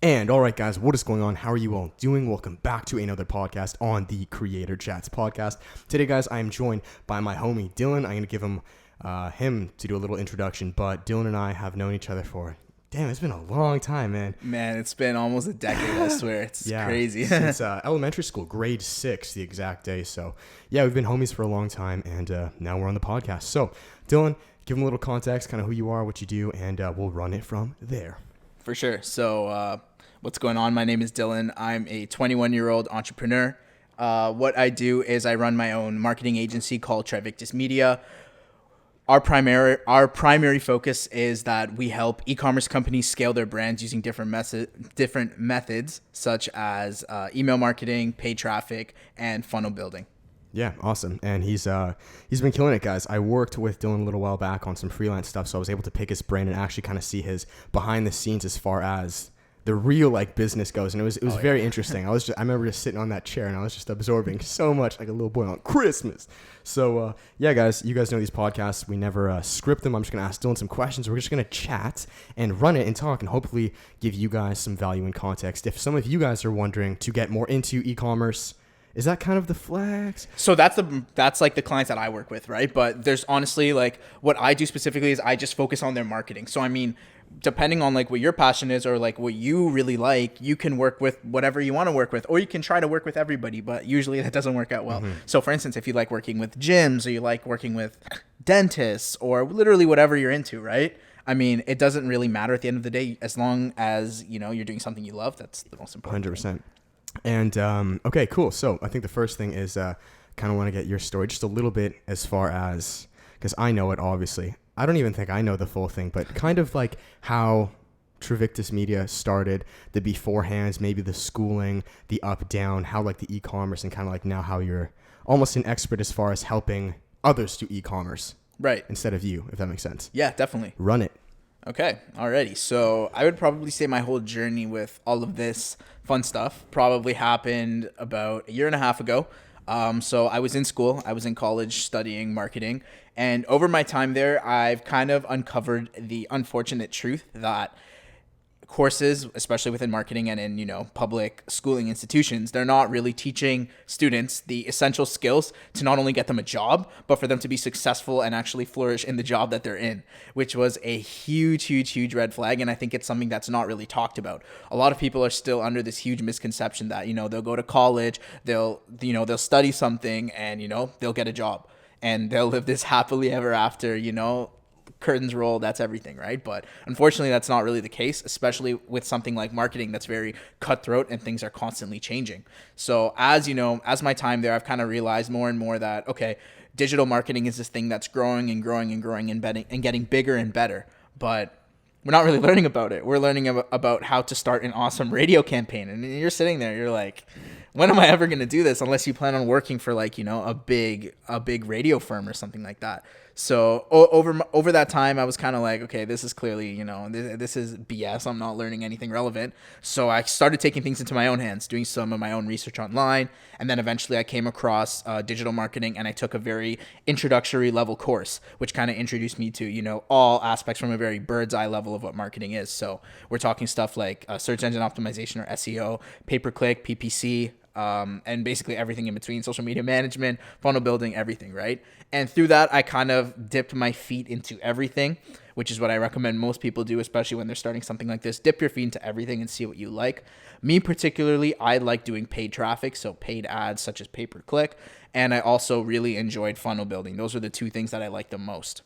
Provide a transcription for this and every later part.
And all right, guys, what is going on? How are you all doing? Welcome back to another podcast on the Creator Chats podcast. Today, guys, I am joined by my homie Dylan. I'm going to give him to do a little introduction, but Dylan and I have known each other for, it's been a long time, man. Man, it's been almost a decade, I swear. It's crazy. Since elementary school, grade 6, the exact day. So, yeah, we've been homies for a long time, and now we're on the podcast. So, Dylan, give him a little context, kind of who you are, what you do, and we'll run it from there. For sure. So, what's going on? My name is Dylan. I'm a 21-year-old entrepreneur. What I do is I run my own marketing agency called Trivictus Media. Our primary focus is that we help e-commerce companies scale their brands using different methods, such as email marketing, paid traffic, and funnel building. Yeah, awesome. And he's been killing it, guys. I worked with Dylan a little while back on some freelance stuff, so I was able to pick his brain and actually kind of see his behind the scenes as far as the real business goes, and it was very interesting. I remember just sitting on that chair and I was just absorbing so much like a little boy on Christmas. So yeah, guys, you guys know these podcasts. We never script them. I'm just gonna ask Dylan some questions. We're just gonna chat and run it and talk, and hopefully give you guys some value and context. If some of you guys are wondering to get more into e-commerce, is that kind of the flex? So that's like the clients that I work with, right? But there's honestly what I do specifically is I just focus on their marketing. So I mean, depending on what your passion is or what you really like, you can work with whatever you want to work with, or you can try to work with everybody, but usually that doesn't work out well. Mm-hmm. So for instance, if you like working with gyms or you like working with dentists or literally whatever you're into, right? I mean, it doesn't really matter at the end of the day, as long as, you're doing something you love. That's the most important 100%. thing. And, okay, cool. So I think the first thing is, kind of want to get your story just a little bit as far as, because I know it, obviously. I don't even think I know the full thing, but kind of how Trivictus Media started, the beforehand, maybe the schooling, the up, down, how the e-commerce, and kind of now how you're almost an expert as far as helping others do e-commerce. Right. Instead of you, if that makes sense. Yeah, definitely. Run it. Okay, alrighty. So I would probably say my whole journey with all of this fun stuff probably happened about a year and a half ago. So I was in school, I was in college studying marketing, and over my time there, I've kind of uncovered the unfortunate truth that courses, especially within marketing and in, public schooling institutions, they're not really teaching students the essential skills to not only get them a job, but for them to be successful and actually flourish in the job that they're in, which was a huge red flag. And I think it's something that's not really talked about. A lot of people are still under this huge misconception that, they'll go to college, they'll study something and, they'll get a job and they'll live this happily ever after, curtains roll, that's everything, right? But unfortunately, that's not really the case, especially with something like marketing that's very cutthroat and things are constantly changing. So as my time there, I've kind of realized more and more that, okay, digital marketing is this thing that's growing and getting bigger and better. But we're not really learning about it. We're learning about how to start an awesome radio campaign. And you're sitting there, you're like, when am I ever going to do this? Unless you plan on working for a big radio firm or something like that. So over that time, I was kind of like, okay, this is clearly, this is BS. I'm not learning anything relevant. So I started taking things into my own hands, doing some of my own research online. And then eventually I came across digital marketing, and I took a very introductory level course, which kind of introduced me to, all aspects from a very bird's eye level of what marketing is. So we're talking stuff like search engine optimization or SEO, pay-per-click, PPC, and basically everything in between, social media management, funnel building, everything, right? And through that, I kind of dipped my feet into everything, which is what I recommend most people do, especially when they're starting something like this. Dip your feet into everything and see what you like. Me particularly, I like doing paid traffic, so paid ads such as pay-per-click, and I also really enjoyed funnel building. Those are the two things that I like the most.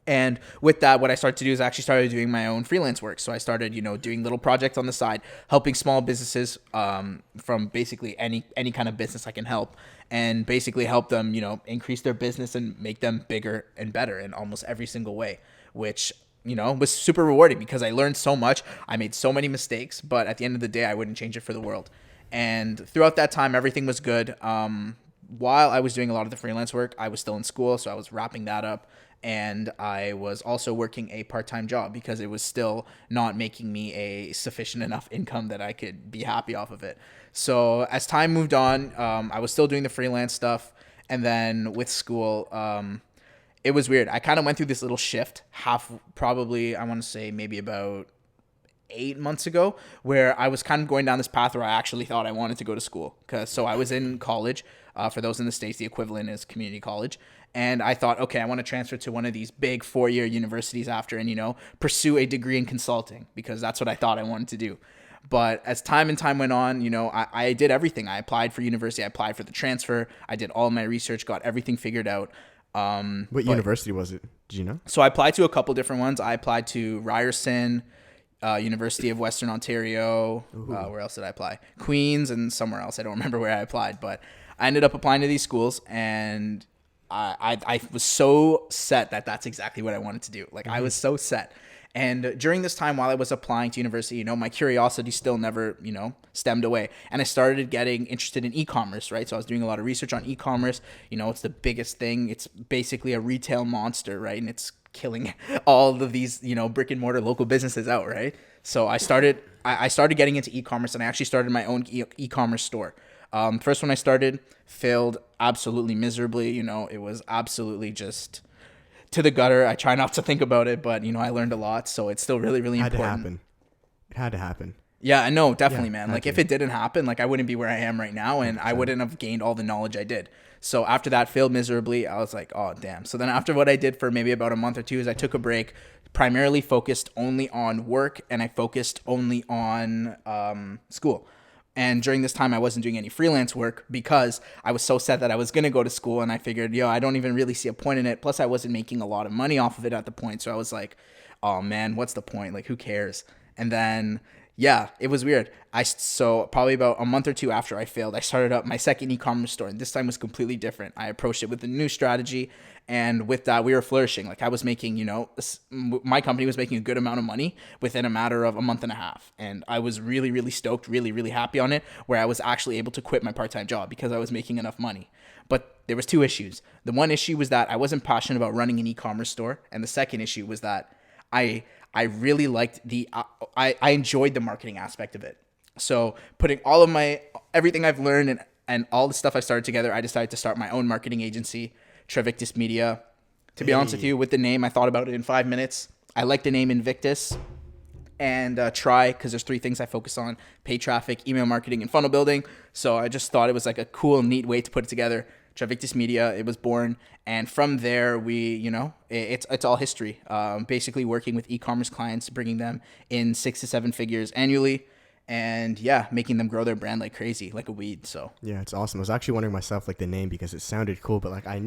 And with that, what I started to do is I actually started doing my own freelance work. So I started, doing little projects on the side, helping small businesses from basically any kind of business I can help, and basically help them, increase their business and make them bigger and better in almost every single way, which, was super rewarding because I learned so much. I made so many mistakes, but at the end of the day, I wouldn't change it for the world. And throughout that time, everything was good. While I was doing a lot of the freelance work, I was still in school, so I was wrapping that up. And I was also working a part-time job because it was still not making me a sufficient enough income that I could be happy off of it. So as time moved on, I was still doing the freelance stuff. And then with school, it was weird. I kind of went through this little shift, probably, I want to say maybe about 8 months ago, where I was kind of going down this path where I actually thought I wanted to go to school. So I was in college. For those in the States, the equivalent is community college. And I thought, okay, I want to transfer to one of these big 4-year universities after and, pursue a degree in consulting, because that's what I thought I wanted to do. But as time went on, I did everything. I applied for university. I applied for the transfer. I did all my research, got everything figured out. What university was it? Did you know? So I applied to a couple different ones. I applied to Ryerson, University of Western Ontario. Where else did I apply? Queens and somewhere else. I don't remember where I applied, but I ended up applying to these schools, and I was so set that that's exactly what I wanted to do. Like, I was so set. And during this time while I was applying to university, my curiosity still never, stemmed away. And I started getting interested in e-commerce, right? So I was doing a lot of research on e-commerce. It's the biggest thing. It's basically a retail monster, right? And it's killing all of these, brick and mortar local businesses out, right? So I started getting into e-commerce, and I actually started my own e-commerce store. First one I started failed absolutely miserably. It was absolutely just to the gutter. I try not to think about it, but I learned a lot, so it's still really, really important. It had to happen. Yeah, I know, definitely, man. Like, if it didn't happen, like, I wouldn't be where I am right now, and 100%. I wouldn't have gained all the knowledge I did. So after that failed miserably, I was like, oh, damn. So then after what I did for maybe about a month or two is I took a break, primarily focused only on work, and I focused only on school. And during this time, I wasn't doing any freelance work because I was so set that I was going to go to school. And I figured, I don't even really see a point in it. Plus, I wasn't making a lot of money off of it at the point. So I was like, oh, man, what's the point? Like, who cares? And then, yeah, it was weird. So probably about a month or two after I failed, I started up my second e-commerce store. And this time was completely different. I approached it with a new strategy. And with that, we were flourishing. Like, I was making, my company was making a good amount of money within a matter of a month and a half. And I was really, really stoked, really, really happy on it, where I was actually able to quit my part-time job because I was making enough money. But there was two issues. The one issue was that I wasn't passionate about running an e-commerce store. And the second issue was that I really liked I enjoyed the marketing aspect of it. So putting all of everything I've learned and all the stuff I started together, I decided to start my own marketing agency, Trevictus Media. To be honest with you, with the name, I thought about it in 5 minutes. I like the name Invictus and Try, because there's 3 things I focus on: paid traffic, email marketing, and funnel building. So I just thought it was like a cool, neat way to put it together. Trevictus Media, it was born. And from there, it's all history. Basically working with e-commerce clients, bringing them in 6 to 7 figures annually. And yeah, making them grow their brand like crazy, like a weed. So yeah, it's awesome. I was actually wondering myself, like, the name, because it sounded cool, but like I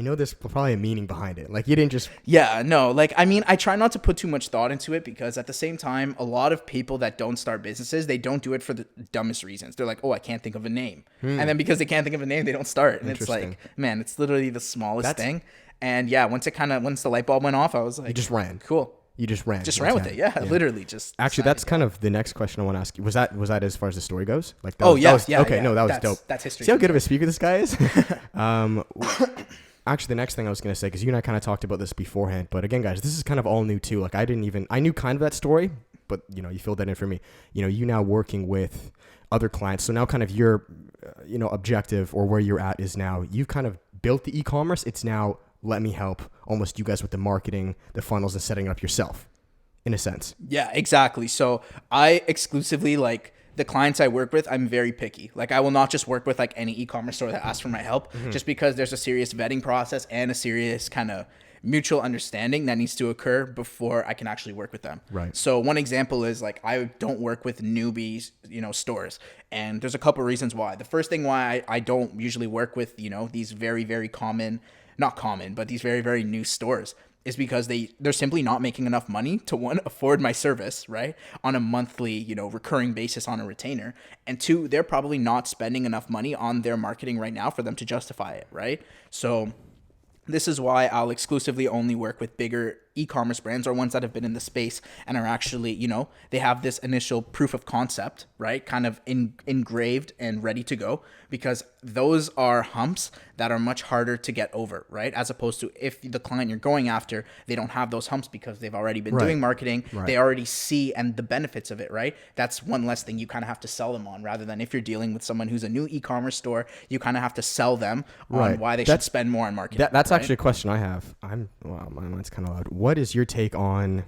know there's probably a meaning behind it. Like, you didn't just I try not to put too much thought into it, because at the same time, a lot of people that don't start businesses, they don't do it for the dumbest reasons. They're like, oh, I can't think of a name, and then because they can't think of a name, they don't start. And it's like, man, it's literally the smallest thing. And yeah, once the light bulb went off, I was like, you just ran. Cool. You just ran. Just ran with it. Yeah, literally just. Actually, that's kind of the next question I want to ask you. Was that as far as the story goes? Like, that was dope. That's history. See how good of a speaker this guy is? Actually, the next thing I was going to say, because you and I kind of talked about this beforehand, but again, guys, this is kind of all new too. Like, I knew kind of that story, but you filled that in for me. You now working with other clients. So now kind of your, objective, or where you're at, is now you've kind of built the e-commerce. It's now, let me help almost you guys with the marketing, the funnels, and setting it up yourself, in a sense. Yeah, exactly. So I exclusively, like, the clients I work with, I'm very picky. Like, I will not just work with like any e-commerce store that asks for my help, just because there's a serious vetting process and a serious kind of mutual understanding that needs to occur before I can actually work with them. Right. So one example is, like, I don't work with newbies, stores. And there's a couple of reasons why. The first thing why I don't usually work with, these very, very not common, but these very, very new stores, is because they're simply not making enough money to, one, afford my service, right, on a monthly, recurring basis on a retainer. And 2, they're probably not spending enough money on their marketing right now for them to justify it, right? So this is why I'll exclusively only work with bigger e-commerce brands, or ones that have been in the space and are actually, they have this initial proof of concept, right, kind of engraved and ready to go, because those are humps that are much harder to get over, right? As opposed to if the client you're going after, they don't have those humps because they've already been doing marketing. Right. They already see and the benefits of it, right? That's one less thing you kind of have to sell them on, rather than if you're dealing with someone who's a new e-commerce store, you kind of have to sell them on why they should spend more on marketing. That's actually a question I have. Wow, my mind's kind of loud. What is your take on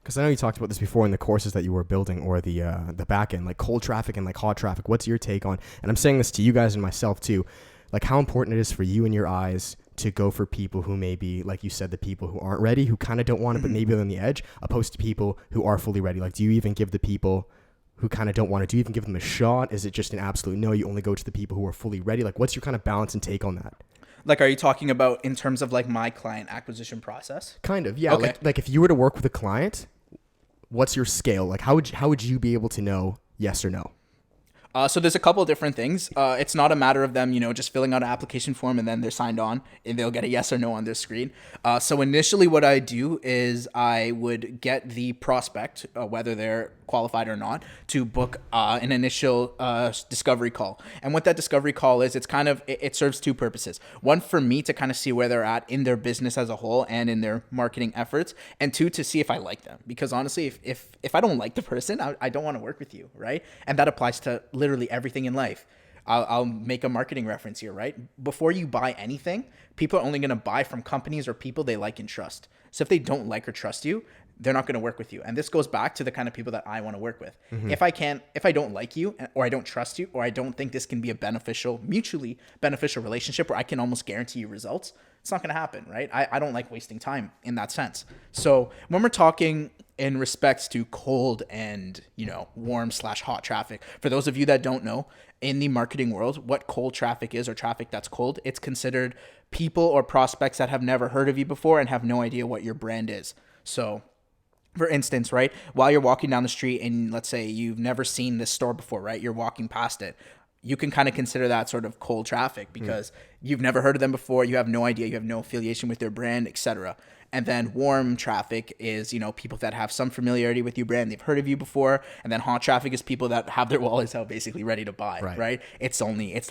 Because I know you talked about this before in the courses that you were building, or the back end, like cold traffic and like hot traffic. What's your take on? And I'm saying this to you guys and myself too, like how important it is for you in your eyes to go for people who may be, like you said, the people who aren't ready, who kind of don't want it, but maybe on the edge, opposed to people who are fully ready. Like, do you even give the people who kind of don't want it, do you even give them a shot? Is it just an absolute no? You only go to the people who are fully ready? Like, what's your kind of balance and take on that? Like, are you talking about in terms of like my client acquisition process? Kind of, yeah. Okay. Like if you were to work with a client, what's your scale? Like, how would you be able to know yes or no? So there's a couple of different things. It's not a matter of them, just filling out an application form and then they're signed on and they'll get a yes or no on their screen. So initially what I do is I would get the prospect, whether they're qualified or not, to book an initial discovery call. And what that discovery call is, it serves two purposes. One, for me to kind of see where they're at in their business as a whole and in their marketing efforts. And two, to see if I like them. Because honestly, if I don't like the person, I don't want to work with you, right? And that applies to literally everything in life. I'll make a marketing reference here, right? Before you buy anything, people are only going to buy from companies or people they like and trust. So if they don't like or trust you, they're not going to work with you. And this goes back to the kind of people that I want to work with. Mm-hmm. If I don't like you, or I don't trust you, or I don't think this can be a mutually beneficial relationship where I can almost guarantee you results, it's not going to happen, right? I don't like wasting time in that sense. So when we're talking in respects to cold and, warm/hot traffic, for those of you that don't know, in the marketing world, what cold traffic is, or traffic that's cold, it's considered people or prospects that have never heard of you before and have no idea what your brand is. So for instance, right, while you're walking down the street and let's say you've never seen this store before, right, you're walking past it, you can kind of consider that sort of cold traffic because you've never heard of them before, you have no idea, you have no affiliation with their brand, etc. And then warm traffic is, people that have some familiarity with your brand, they've heard of you before. And then hot traffic is people that have their wallets out basically ready to buy, right? It's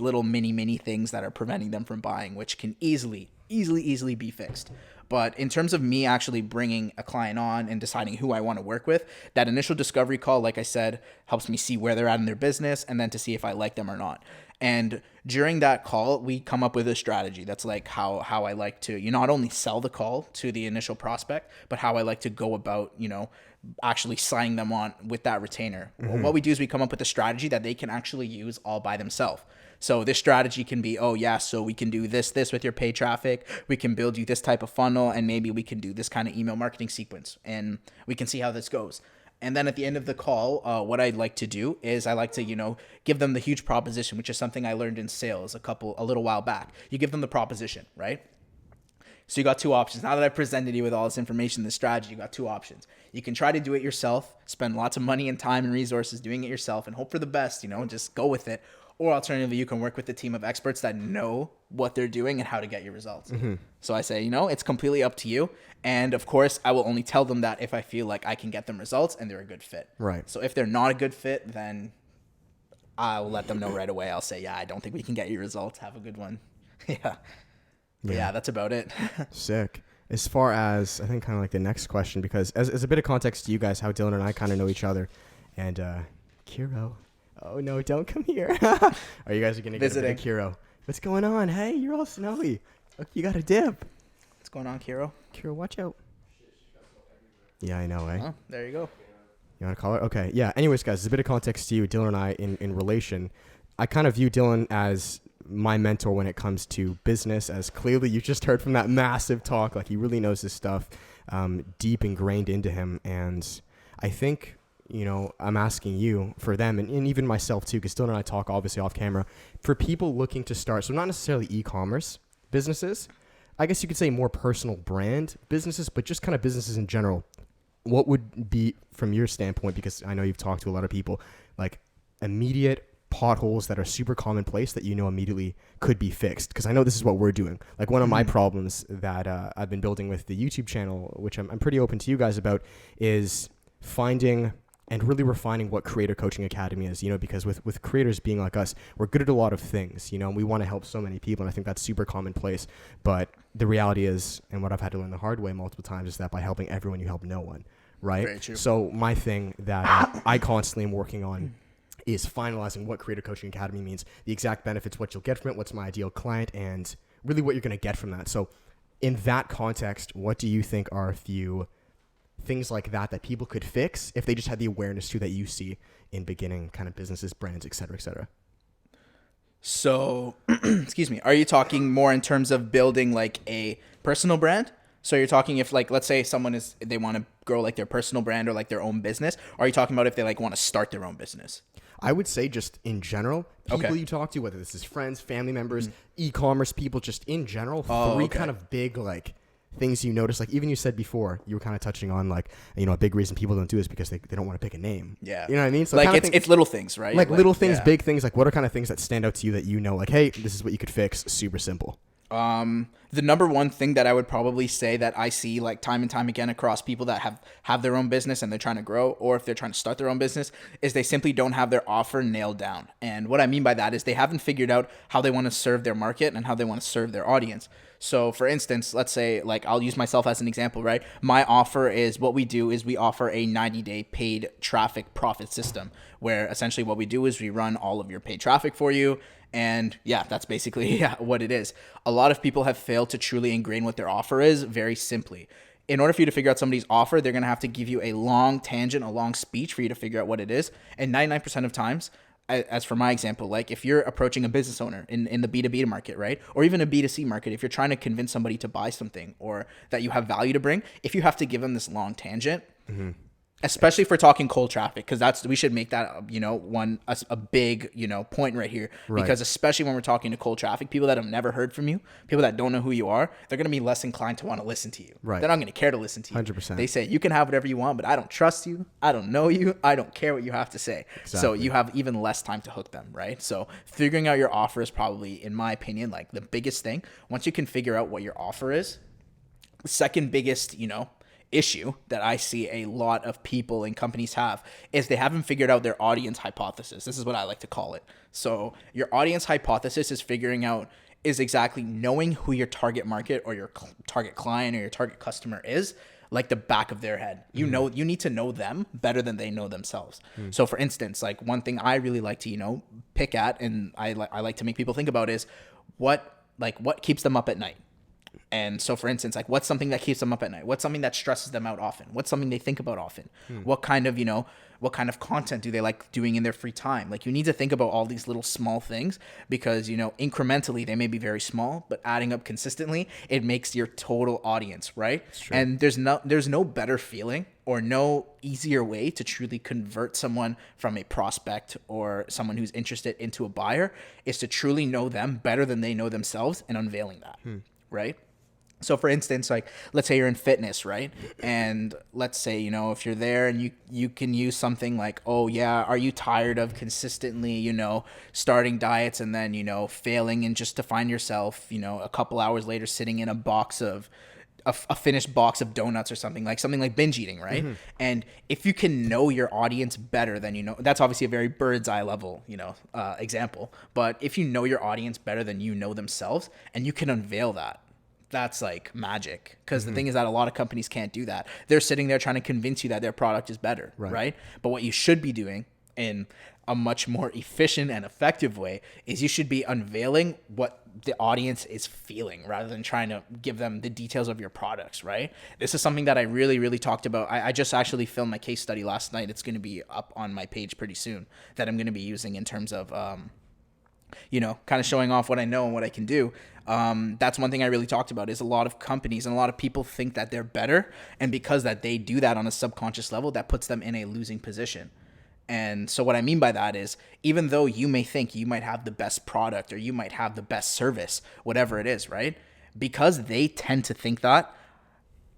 little mini things that are preventing them from buying, which can easily be fixed. But in terms of me actually bringing a client on and deciding who I want to work with, that initial discovery call, like I said, helps me see where they're at in their business and then to see if I like them or not. And during that call, we come up with a strategy. That's like how I like to, not only sell the call to the initial prospect, but how I like to go about, actually signing them on with that retainer. Mm-hmm. What we do is we come up with a strategy that they can actually use all by themselves. So this strategy can be, so we can do this with your paid traffic. We can build you this type of funnel, and maybe we can do this kind of email marketing sequence, and we can see how this goes. And then at the end of the call, what I'd like to do is I like to, give them the huge proposition, which is something I learned in sales a little while back. You give them the proposition, right? So you got two options. Now that I've presented you with all this information, this strategy, you got two options. You can try to do it yourself, spend lots of money and time and resources doing it yourself and hope for the best, just go with it. Or alternatively, you can work with a team of experts that know what they're doing and how to get your results. Mm-hmm. So I say, it's completely up to you. And of course, I will only tell them that if I feel like I can get them results and they're a good fit. Right. So if they're not a good fit, then I'll let them know right away. I'll say, I don't think we can get you results. Have a good one. Yeah, that's about it. Sick. As far as, I think kind of like the next question, because as a bit of context to you guys, how Dylan and I kind of know each other. And Kiro. Oh, no, don't come here. Are you guys going to get a bit of Kiro? What's going on? Hey, you're all snowy. Look, you got a dip. What's going on, Kiro? Kiro, watch out. Yeah, I know, eh? Oh, there you go. You want to call her? Okay, yeah. Anyways, guys, as a bit of context to you, Dylan and I, in relation, I kind of view Dylan as my mentor when it comes to business, as clearly you just heard from that massive talk. Like, he really knows his stuff, deep ingrained into him. And I think, I'm asking you for them and even myself too, because Dylan and I talk obviously off camera, for people looking to start, so not necessarily e-commerce businesses, I guess you could say more personal brand businesses, but just kind of businesses in general. What would be, from your standpoint, because I know you've talked to a lot of people, like immediate potholes that are super commonplace that immediately could be fixed? Because I know this is what we're doing. Like one of my problems that I've been building with the YouTube channel, which I'm pretty open to you guys about, is finding and really refining what Creator Coaching Academy is, because with creators being like us, we're good at a lot of things, and we want to help so many people, and I think that's super commonplace. But the reality is, and what I've had to learn the hard way multiple times, is that by helping everyone, you help no one, right? Very true. So my thing that I constantly am working on is finalizing what Creator Coaching Academy means, the exact benefits, what you'll get from it, what's my ideal client, and really what you're going to get from that. So in that context, what do you think are a few things like that people could fix if they just had the awareness to that you see in beginning kind of businesses, brands, et cetera, et cetera? So, excuse me, are you talking more in terms of building like a personal brand? So you're talking if like, let's say they want to grow like their personal brand or like their own business. Or are you talking about if they like want to start their own business? I would say just in general, people Okay. you talk to, whether this is friends, family members, e-commerce people, just in general, Oh, three okay. kind of big like things you notice. Like even you said before, you were kind of touching on like, a big reason people don't do is because they don't want to pick a name. Yeah. You know what I mean? So Like kind of it's little things, right? like little things, yeah. big things. Like what are kind of things that stand out to you that like, hey, this is what you could fix. Super simple. The number one thing that I would probably say that I see like time and time again across people that have their own business and they're trying to grow, or if they're trying to start their own business, is they simply don't have their offer nailed down. And what I mean by that is they haven't figured out how they want to serve their market and how they want to serve their audience. So for instance, let's say like I'll use myself as an example, right? My offer is what we do is we offer a 90-day paid traffic profit system where essentially what we do is we run all of your paid traffic for you. And yeah, that's basically what it is. A lot of people have failed to truly ingrain what their offer is very simply. In order for you to figure out somebody's offer, they're going to have to give you a long tangent, a long speech for you to figure out what it is. And 99% of times, as for my example, like if you're approaching a business owner in the B2B market, right? Or even a B2C market, if you're trying to convince somebody to buy something or that you have value to bring, if you have to give them this long tangent, especially if we're talking cold traffic, because we should make that a big point right here. Right. Because especially when we're talking to cold traffic, people that have never heard from you, people that don't know who you are, they're gonna be less inclined to want to listen to you. Right. They're not gonna care to listen to you. 100%. They say you can have whatever you want, but I don't trust you. I don't know you. I don't care what you have to say. So Exactly. you have even less time to hook them, right? So figuring out your offer is probably, in my opinion, like the biggest thing. Once you can figure out what your offer is, the second biggest, issue that I see a lot of people and companies have is they haven't figured out their audience hypothesis. This is what I like to call it. So your audience hypothesis is exactly knowing who your target market or your target client or your target customer is like the back of their head. You need to know them better than they know themselves. So for instance, like one thing I really like to, pick at, and I like to make people think about is what keeps them up at night. And so, for instance, like what's something that keeps them up at night? What's something that stresses them out often? What's something they think about often? What kind of content do they like doing in their free time? Like you need to think about all these little small things because, incrementally they may be very small, but adding up consistently, it makes your total audience, right? And there's no better feeling or no easier way to truly convert someone from a prospect or someone who's interested into a buyer is to truly know them better than they know themselves and unveiling that, right? So for instance, like let's say you're in fitness, right? And let's say, if you're there and you can use something like, oh yeah, are you tired of consistently, starting diets and then, failing and just to find yourself, a couple hours later sitting in a box of a finished box of donuts or something like binge eating, right? And if you can know your audience better than that's obviously a very bird's eye level, example. But if you know your audience better than you know themselves and you can unveil that, that's like magic. Because the thing is that a lot of companies can't do that. They're sitting there trying to convince you that their product is better, right? But what you should be doing in a much more efficient and effective way is you should be unveiling what the audience is feeling rather than trying to give them the details of your products, right? This is something that I really, really talked about. I just actually filmed my case study last night. It's going to be up on my page pretty soon that I'm going to be using in terms of, kind of showing off what I know and what I can do. That's one thing I really talked about is a lot of companies and a lot of people think that they're better. And because that they do that on a subconscious level, that puts them in a losing position. And so what I mean by that is even though you may think you might have the best product or you might have the best service, whatever it is, right? Because they tend to think that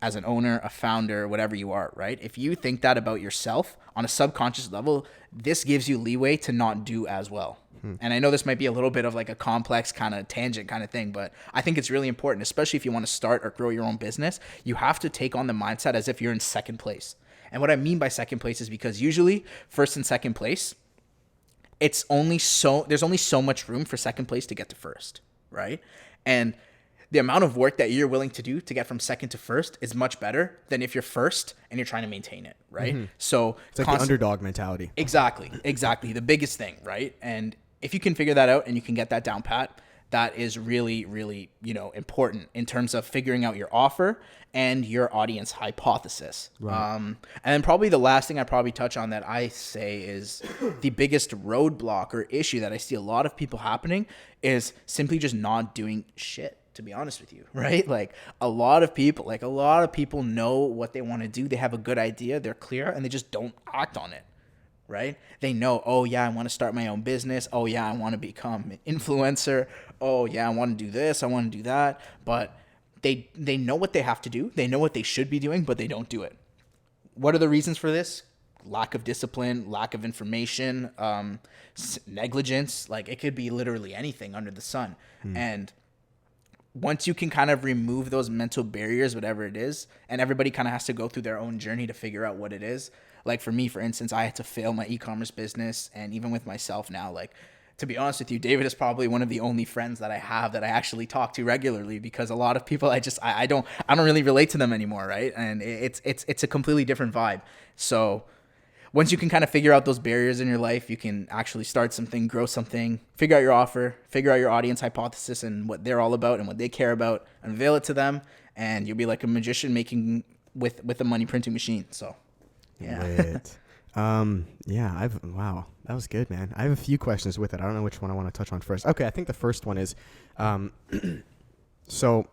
as an owner, a founder, whatever you are, right? If you think that about yourself on a subconscious level, this gives you leeway to not do as well. And I know this might be a little bit of like a complex kind of tangent kind of thing, but I think it's really important, especially if you want to start or grow your own business. You have to take on the mindset as if you're in second place. And what I mean by second place is because usually first and second place, there's only so much room for second place to get to first, right? And the amount of work that you're willing to do to get from second to first is much better than if you're first and you're trying to maintain it, right? So it's like the underdog mentality. Exactly. The biggest thing, right? And if you can figure that out and you can get that down pat, that is really, really, important in terms of figuring out your offer and your audience hypothesis. Right. And then probably the last thing I probably touch on that I say is the biggest roadblock or issue that I see a lot of people happening is simply just not doing shit, to be honest with you, right? Like a lot of people know what they want to do. They have a good idea, they're clear, and they just don't act on it. Right? They know, oh yeah, I want to start my own business. Oh yeah, I want to become an influencer. Oh yeah, I want to do this. I want to do that. But they know what they have to do. They know what they should be doing, but they don't do it. What are the reasons for this? Lack of discipline, lack of information, negligence. Like it could be literally anything under the sun. And once you can kind of remove those mental barriers, whatever it is, and everybody kind of has to go through their own journey to figure out what it is. Like for me, for instance, I had to fail my e-commerce business, and even with myself now, like to be honest with you, David is probably one of the only friends that I have that I actually talk to regularly, because a lot of people I don't really relate to them anymore, right? And it's a completely different vibe. So once you can kind of figure out those barriers in your life, you can actually start something, grow something, figure out your offer, figure out your audience hypothesis and what they're all about and what they care about, unveil it to them, and you'll be like a magician making with a money printing machine. So yeah. Wow, that was good, man. I have a few questions with it. I don't know which one I want to touch on first. Okay, I think the first one is, so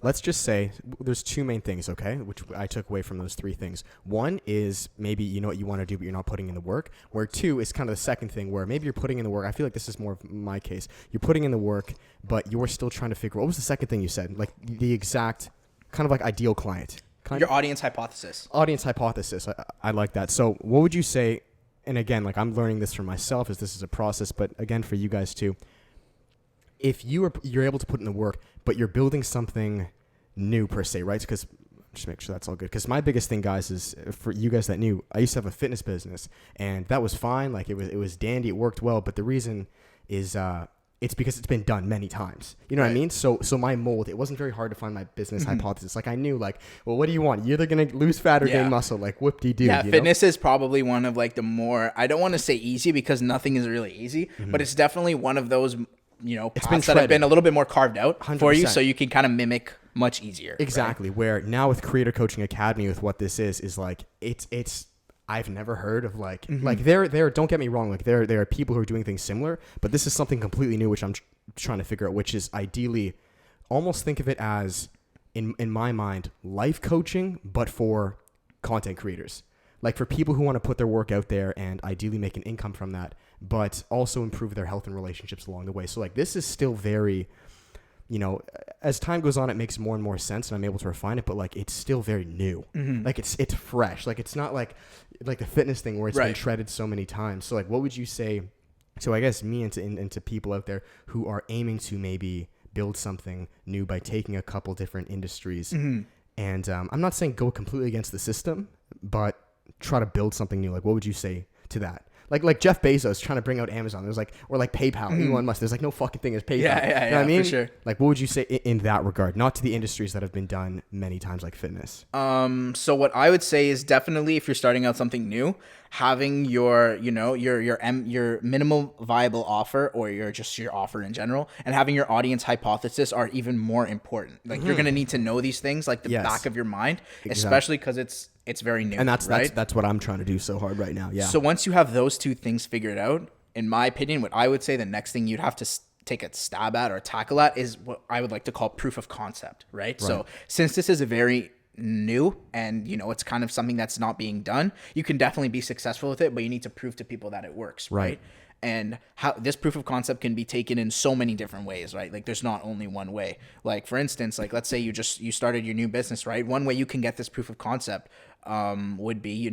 let's just say there's two main things, okay, which I took away from those three things. One is maybe you know what you want to do, but you're not putting in the work. Where two is kind of the second thing, where maybe you're putting in the work. I feel like this is more of my case. You're putting in the work, but you're still trying to figure. What was the second thing you said? Like the exact kind of like ideal client. Your audience hypothesis. Audience hypothesis. I like that. So what would you say, and again, like I'm learning this for myself as this is a process, but again, for you guys too, if you're able to put in the work, but you're building something new per se, right? Because just make sure that's all good. Because my biggest thing, guys, is for you guys that knew, I used to have a fitness business, and that was fine. Like it was dandy. It worked well. But the reason is, it's because it's been done many times. You know what I mean? So my mold, it wasn't very hard to find my business hypothesis. Like I knew like, well, what do you want? You're either going to lose fat or gain muscle, like whoop-de-doo. Yeah, fitness is probably one of like the more, I don't want to say easy because nothing is really easy, but it's definitely one of those, paths that have been a little bit more carved out 100%. For you, so you can kind of mimic much easier. Exactly. Right? Where now with Creator Coaching Academy, with what this is like, it's I've never heard of like there. Don't get me wrong. Like there are people who are doing things similar, but this is something completely new, which I'm trying to figure out. Which is ideally, almost think of it as in my mind, life coaching, but for content creators. Like for people who want to put their work out there and ideally make an income from that, but also improve their health and relationships along the way. So like this is still very, as time goes on, it makes more and more sense, and I'm able to refine it. But like, it's still very new. Like it's fresh. Like it's not like the fitness thing where it's been treaded so many times. So like, what would you say? So I guess me into people out there who are aiming to maybe build something new by taking a couple different industries, and I'm not saying go completely against the system, but try to build something new. Like, what would you say to that? Like Jeff Bezos trying to bring out Amazon. There's like, or like PayPal, Elon Musk. There's like no fucking thing as PayPal. Yeah, you know what I mean? For sure. Like, what would you say in that regard? Not to the industries that have been done many times, like fitness. So what I would say is definitely if you're starting out something new, having your minimal viable offer or your offer in general, and having your audience hypothesis are even more important. Like you're gonna need to know these things like the back of your mind, especially because it's very new. And that's what I'm trying to do so hard right now. Yeah. So once you have those two things figured out, in my opinion, what I would say the next thing you'd have to take a stab at or tackle at is what I would like to call proof of concept, right? So since this is a very new and it's kind of something that's not being done, you can definitely be successful with it, but you need to prove to people that it works, right? And how this proof of concept can be taken in so many different ways, right? Like there's not only one way. Like for instance, like let's say you started your new business, right? One way you can get this proof of concept would be,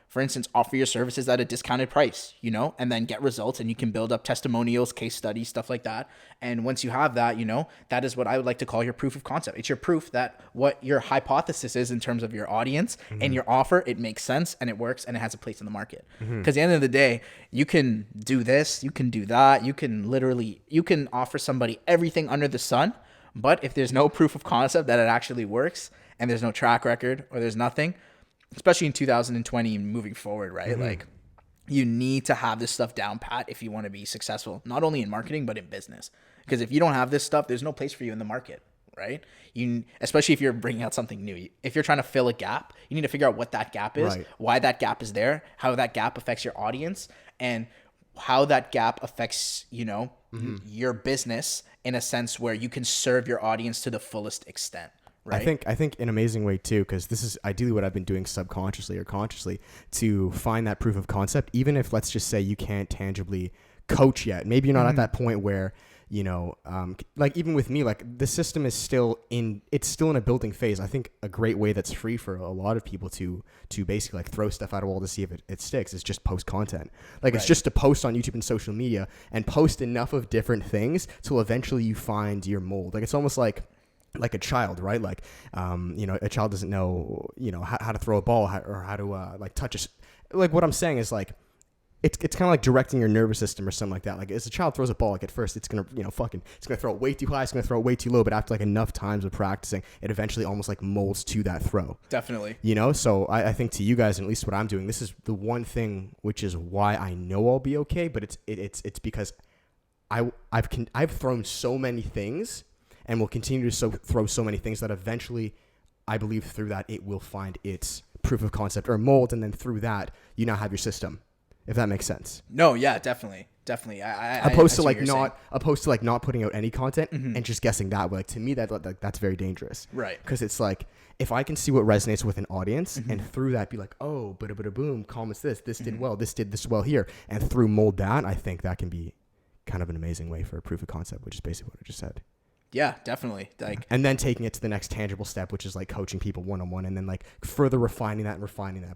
for instance, offer your services at a discounted price, and then get results, and you can build up testimonials, case studies, stuff like that. And once you have that, that is what I would like to call your proof of concept. It's your proof that what your hypothesis is in terms of your audience and your offer, it makes sense and it works and it has a place in the market. Because at the end of the day, you can do this, you can do that, you can offer somebody everything under the sun, but if there's no proof of concept that it actually works and there's no track record or there's nothing, especially in 2020 and moving forward, right? Like You need to have this stuff down pat if you want to be successful, not only in marketing, but in business. Because if you don't have this stuff, there's no place for you in the market, right? Especially if you're bringing out something new. If you're trying to fill a gap, you need to figure out what that gap is, Right. why that gap is there, how that gap affects your audience, and how that gap affects, your business in a sense where you can serve your audience to the fullest extent. Right? I think an amazing way too, because this is ideally what I've been doing subconsciously or consciously to find that proof of concept, even if let's just say you can't tangibly coach yet. Maybe you're not at that point where, like even with me, like the system is still in a building phase. I think a great way that's free for a lot of people to basically like throw stuff at a wall to see if it sticks is just post content. Like it's just to post on YouTube and social media and post enough of different things till eventually you find your mold. Like it's almost like a child, right? Like, a child doesn't know, how to throw a ball or how to like touch like what I'm saying is like, it's kind of like directing your nervous system or something like that. Like as a child throws a ball, like at first it's going to, it's going to throw it way too high. It's going to throw it way too low. But after like enough times of practicing, it eventually almost like molds to that throw. Definitely. So I think to you guys, and at least what I'm doing, this is the one thing, which is why I know I'll be okay. But it's because I've thrown so many things and will continue to throw so many things that eventually I believe through that it will find its proof of concept or mold. And then through that, you now have your system, if that makes sense. No, yeah, definitely. Opposed to not putting out any content and just guessing that way. Like to me, that's very dangerous. Right. Because it's like, if I can see what resonates with an audience and through that be like, oh, boom, comments this did well, this did this well here. And through mold that, I think that can be kind of an amazing way for a proof of concept, which is basically what I just said. Yeah, definitely. Like, and then taking it to the next tangible step, which is like coaching people one-on-one and then like further refining that.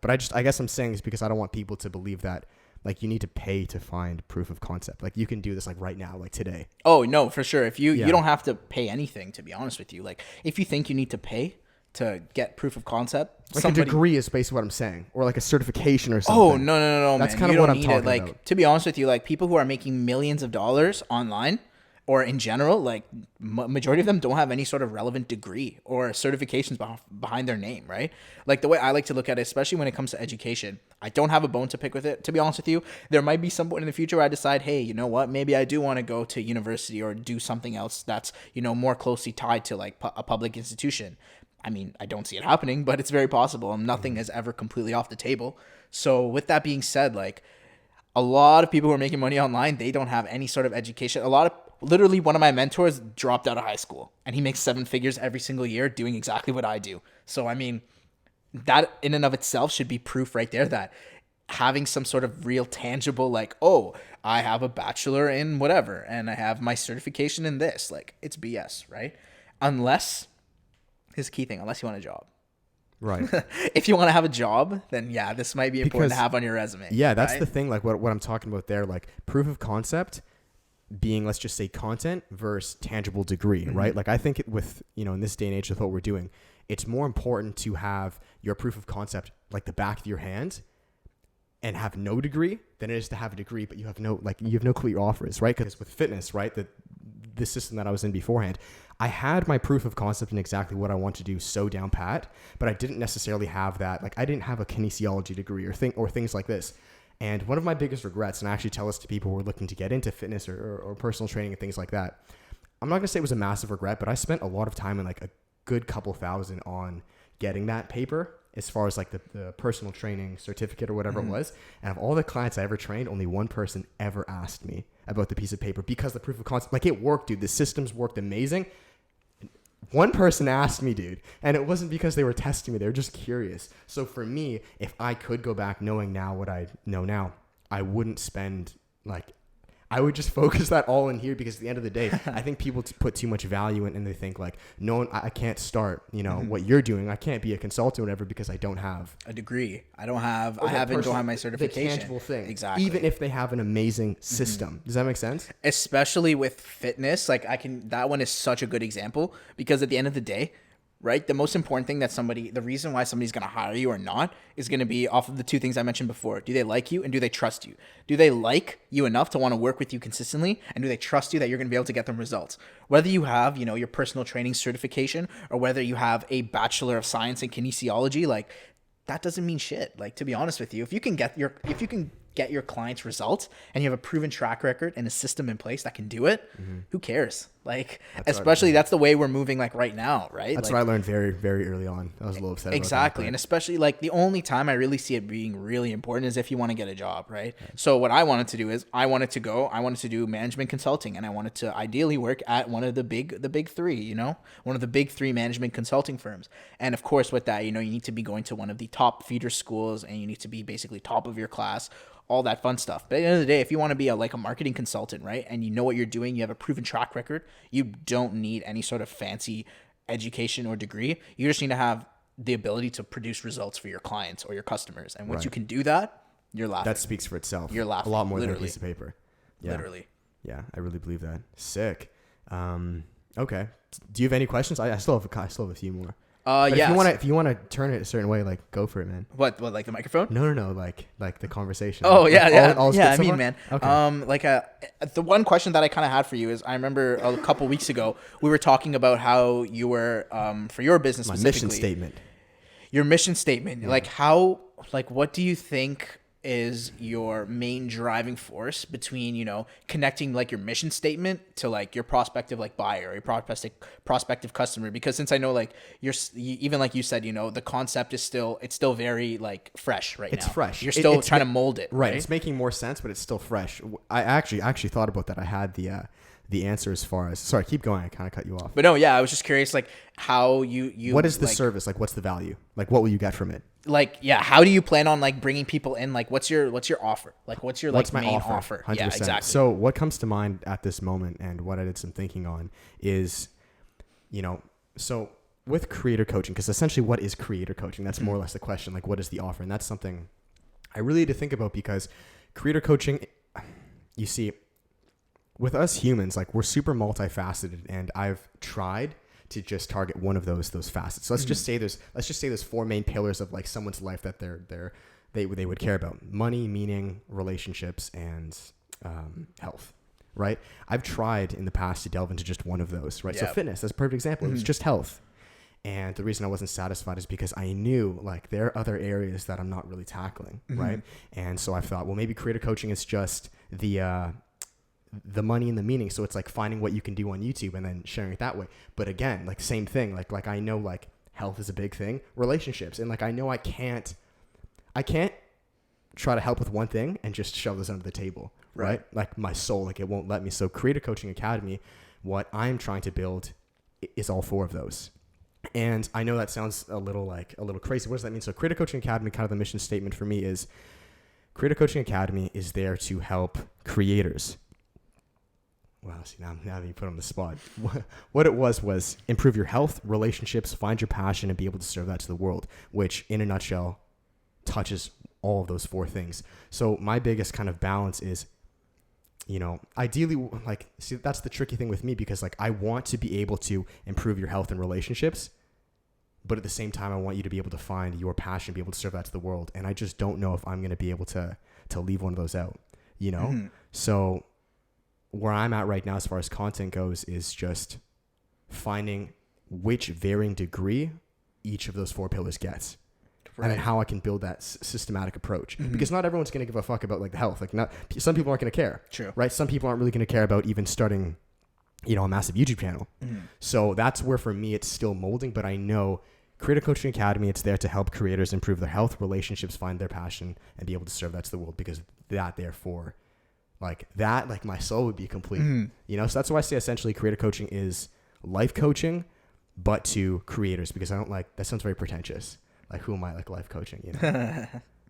But I guess I'm saying this because I don't want people to believe that like you need to pay to find proof of concept. Like you can do this like right now, like today. Oh no, for sure. If you don't have to pay anything, to be honest with you. Like if you think you need to pay to get proof of concept, like a degree is basically what I'm saying, or like a certification or something. Oh no, that's man. kind of what I'm talking like, about. To be honest with you, like people who are making millions of dollars online or in general, like majority of them don't have any sort of relevant degree or certifications behind their name, right? Like the way I like to look at it, especially when it comes to education, I don't have a bone to pick with it. To be honest with you, there might be some point in the future where I decide, hey, you know what? Maybe I do want to go to university or do something else that's, more closely tied to like a public institution. I mean, I don't see it happening, but it's very possible, and nothing is ever completely off the table. So with that being said, like a lot of people who are making money online, they don't have any sort of education. Literally one of my mentors dropped out of high school and he makes 7 figures every single year doing exactly what I do. So, I mean, that in and of itself should be proof right there that having some sort of real tangible, like, oh, I have a bachelor in whatever and I have my certification in this, like it's BS, right? Unless, here's the key thing, unless you want a job. Right. If you want to have a job, then yeah, this might be important to have on your resume. Yeah, that's right? the thing. Like what I'm talking about there, like proof of concept being, let's just say, content versus tangible degree, right? Like I think with, in this day and age with what we're doing, it's more important to have your proof of concept like the back of your hand and have no degree than it is to have a degree, but you have no clue your offer is, right? Because with fitness, right, the system that I was in beforehand, I had my proof of concept in exactly what I want to do so down pat, but I didn't necessarily have that. Like I didn't have a kinesiology degree or things like this. And one of my biggest regrets, and I actually tell this to people who are looking to get into fitness or personal training and things like that, I'm not going to say it was a massive regret, but I spent a lot of time and like a good couple thousand on getting that paper as far as like the personal training certificate or whatever it was. And of all the clients I ever trained, only one person ever asked me about the piece of paper because the proof of concept, like it worked, dude. The systems worked amazing. One person asked me, dude, and it wasn't because they were testing me. They were just curious. So for me, if I could go back knowing now what I know now, I wouldn't spend I would just focus that all in here because at the end of the day, I think people put too much value in and they think like, no, I can't start, what you're doing. I can't be a consultant or whatever because I don't have a degree. Don't have my certification. The tangible thing. Exactly. Even if they have an amazing system. Does that make sense? Especially with fitness, that one is such a good example because at the end of the day, right? The most important thing the reason why somebody's going to hire you or not is going to be off of the 2 things I mentioned before. Do they like you and do they trust you? Do they like you enough to want to work with you consistently? And do they trust you that you're going to be able to get them results? Whether you have, your personal training certification or whether you have a Bachelor of Science in kinesiology, like that doesn't mean shit. Like, to be honest with you, if you can get your clients results and you have a proven track record and a system in place that can do it, who cares? Like, especially that's the way we're moving like right now, right? That's like, what I learned very, very early on. I was a little upset exactly. about that. And especially like the only time I really see it being really important is if you want to get a job, right? So what I wanted to do is I wanted to do management consulting, and I wanted to ideally work at one of the big three, you know, one of the big three management consulting firms. And of course with that, you know, you need to be going to one of the top feeder schools, and you need to be basically top of your class, all that fun stuff. But at the end of the day, if you want to be like a marketing consultant, right, and you know what you're doing, you have a proven track record, you don't need any sort of fancy education or degree. You just need to have the ability to produce results for your clients or your customers. And once you can do that, you're laughing. That speaks for itself. You're laughing. A lot more Literally. than a piece of paper. Yeah. Literally. Yeah, I really believe that. Sick. Okay. Do you have any questions? I still have a few more. But yeah. if you want to turn it a certain way, like go for it, man. What like the microphone? No, like the conversation. Oh yeah, like, yeah, all yeah. good I so mean, far? man. Okay. The one question that I kind of had for you is, I remember a couple weeks ago we were talking about how you were for your business My specifically. mission statement. Your mission statement, what do you think is your main driving force between, you know, connecting like your mission statement to like your prospective like buyer or your prospective customer? Because since I know like even like you said, you know, the concept is still very like fresh right now. It's fresh. You're still trying to mold it. Right. It's making more sense, but it's still fresh. I actually thought about that. I had the answer as far as, sorry, keep going. I kind of cut you off. But no, yeah, I was just curious, like how you what is the like, service? Like, what's the value? Like, what will you get from it? like, yeah, how do you plan on like bringing people in? Like, what's your offer? Like, what's your What's like my main offer? offer? 100%. Yeah, exactly. So what comes to mind at this moment, and what I did some thinking on, is, you know, so with creator coaching, because essentially what is creator coaching? That's more or less the question. Like, what is the offer? And that's something I really had to think about, because creator coaching, you see, with us humans, like, we're super multifaceted, and I've tried to just target one of those facets. So let's just say there's four main pillars of like someone's life that they would care about: money, meaning, relationships, and health. Right? I've tried in the past to delve into just one of those. Right? So fitness, that's a perfect example. It was just health. And the reason I wasn't satisfied is because I knew like there are other areas that I'm not really tackling. Right? And so I thought, well, maybe creator coaching is just the money and the meaning. So it's like finding what you can do on YouTube and then sharing it that way. But again, like same thing, like I know like health is a big thing, relationships. And like, I know I can't try to help with one thing and just shove this under the table, right? Like my soul, like it won't let me. So Creator Coaching Academy, what I'm trying to build is all four of those. And I know that sounds a little crazy. What does that mean? So Creator Coaching Academy, kind of the mission statement for me is Creator Coaching Academy is there to help creators. Wow, see, now you put on the spot. What it was improve your health, relationships, find your passion, and be able to serve that to the world, which in a nutshell touches all of those four things. So my biggest kind of balance is, you know, ideally, like, see, that's the tricky thing with me, because like I want to be able to improve your health and relationships, but at the same time, I want you to be able to find your passion, be able to serve that to the world. And I just don't know if I'm going to be able to leave one of those out, you know? So where I'm at right now as far as content goes is just finding which varying degree each of those four pillars gets. And then how I can build that systematic approach. Because not everyone's going to give a fuck about like the health. Like, not some people aren't going to care. True. Right? Some people aren't really going to care about even starting, you know, a massive YouTube channel. So that's where for me it's still molding, but I know Creator Coaching Academy, it's there to help creators improve their health, relationships, find their passion, and be able to serve that to the world, because that therefore like my soul would be complete. You know, so that's why I say essentially creator coaching is life coaching, but to creators, because I don't like, that sounds very pretentious. Like, who am I, like, life coaching, you know?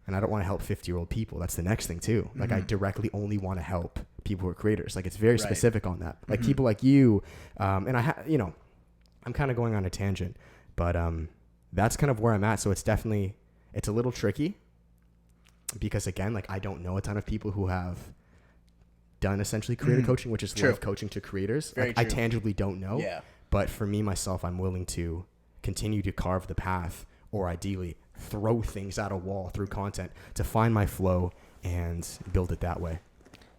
And I don't want to help 50-year-old people. That's the next thing too. Like, I directly only want to help people who are creators. Like, it's very specific on that. Like people like you, and you know, I'm kind of going on a tangent, but that's kind of where I'm at. So it's a little tricky, because again, like, I don't know a ton of people who have done essentially creator coaching, which is life coaching to creators. Like, I tangibly don't know. Yeah. But for me, myself, I'm willing to continue to carve the path, or ideally throw things at a wall through content to find my flow and build it that way.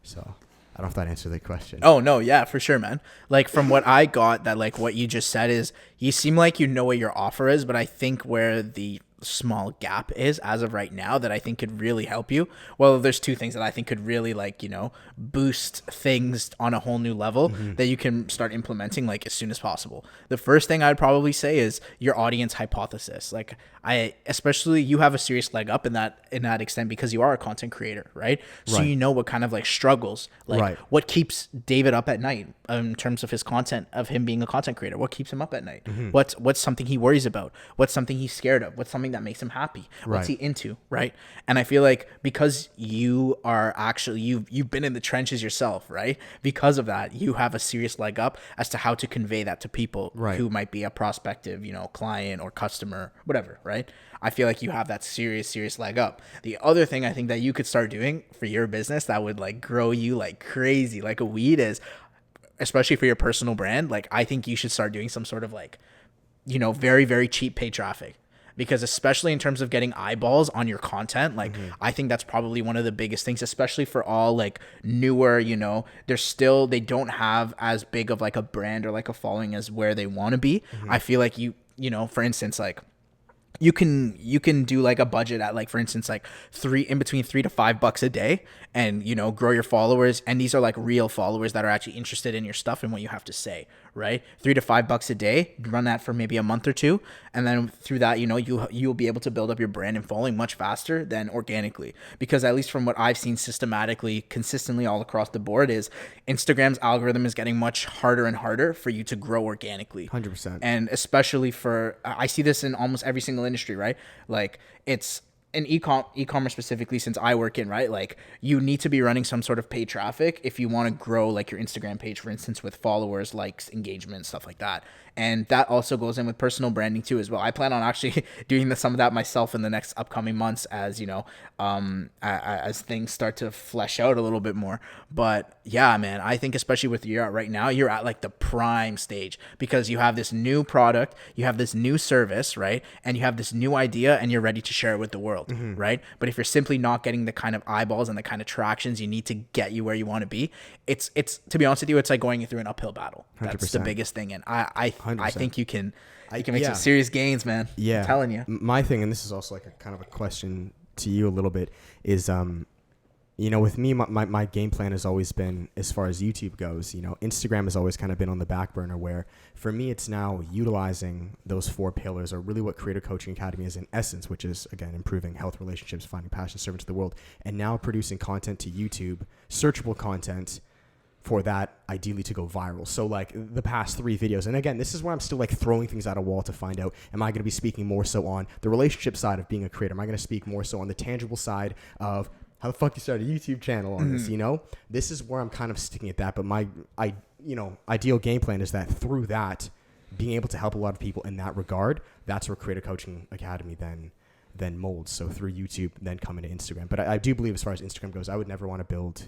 So I don't know if that answered the question. Oh, no. Yeah, for sure, man. Like, from what I got, that like what you just said is, you seem like you know what your offer is, but I think where the small gap is as of right now that I think could really help you. Well, there's two things that I think could really like, boost things on a whole new level that you can start implementing like as soon as possible. The first thing I'd probably say is your audience hypothesis. Like especially you have a serious leg up in that extent because you are a content creator, right? So you know what kind of like struggles, like what keeps David up at night in terms of his content, of him being a content creator. What keeps him up at night? What's something he worries about? What's something he's scared of? What's something that makes him happy? What's he into, right? And I feel like because you are actually you've been in the trenches yourself, right? Because of that, you have a serious leg up as to how to convey that to people who might be a prospective, client or customer, whatever, right? I feel like you have that serious leg up. The other thing I think that you could start doing for your business that would like grow you like crazy, like a weed, is especially for your personal brand. Like I think you should start doing some sort of like, very, very cheap paid traffic. Because especially in terms of getting eyeballs on your content, like I think that's probably one of the biggest things, especially for all like newer, they don't have as big of like a brand or like a following as where they want to be. I feel like for instance, like you can do like a budget at like, for instance, like in between $3 to $5 a day and, grow your followers. And these are like real followers that are actually interested in your stuff and what you have to say, right? $3 to $5 a day, run that for maybe a month or two. And then through that, you'll be able to build up your brand and following much faster than organically. Because at least from what I've seen systematically, consistently all across the board, is Instagram's algorithm is getting much harder and harder for you to grow organically. 100%. And especially I see this in almost every single industry, right? Like it's in e-commerce specifically, since I work in, right? Like you need to be running some sort of paid traffic if you want to grow like your Instagram page, for instance, with followers, likes, engagement, stuff like that. And that also goes in with personal branding too as well. I plan on actually doing some of that myself in the next upcoming months as, as things start to flesh out a little bit more. But yeah, man, I think especially with you're at right now, you're at like the prime stage because you have this new product, you have this new service, right? And you have this new idea and you're ready to share it with the world, right? But if you're simply not getting the kind of eyeballs and the kind of tractions you need to get you where you want to be, it's to be honest with you, it's like going through an uphill battle. That's 100%. The biggest thing. And I think you can make some serious gains, man. Yeah. I'm telling you. My thing, and this is also like a kind of a question to you a little bit, is with me, my game plan has always been, as far as YouTube goes, Instagram has always kind of been on the back burner, where for me it's now utilizing those 4 pillars, or really what Creator Coaching Academy is in essence, which is again improving health, relationships, finding passion, serving to the world, and now producing content to YouTube, searchable content for that ideally to go viral. So like the past 3 videos, and again, this is where I'm still like throwing things at a wall to find out, am I going to be speaking more so on the relationship side of being a creator? Am I going to speak more so on the tangible side of how the fuck you start a YouTube channel on this, This is where I'm kind of sticking at that. But my ideal game plan is that through that, being able to help a lot of people in that regard, that's where Creator Coaching Academy then molds. So through YouTube, then come into Instagram. But I do believe, as far as Instagram goes, I would never want to build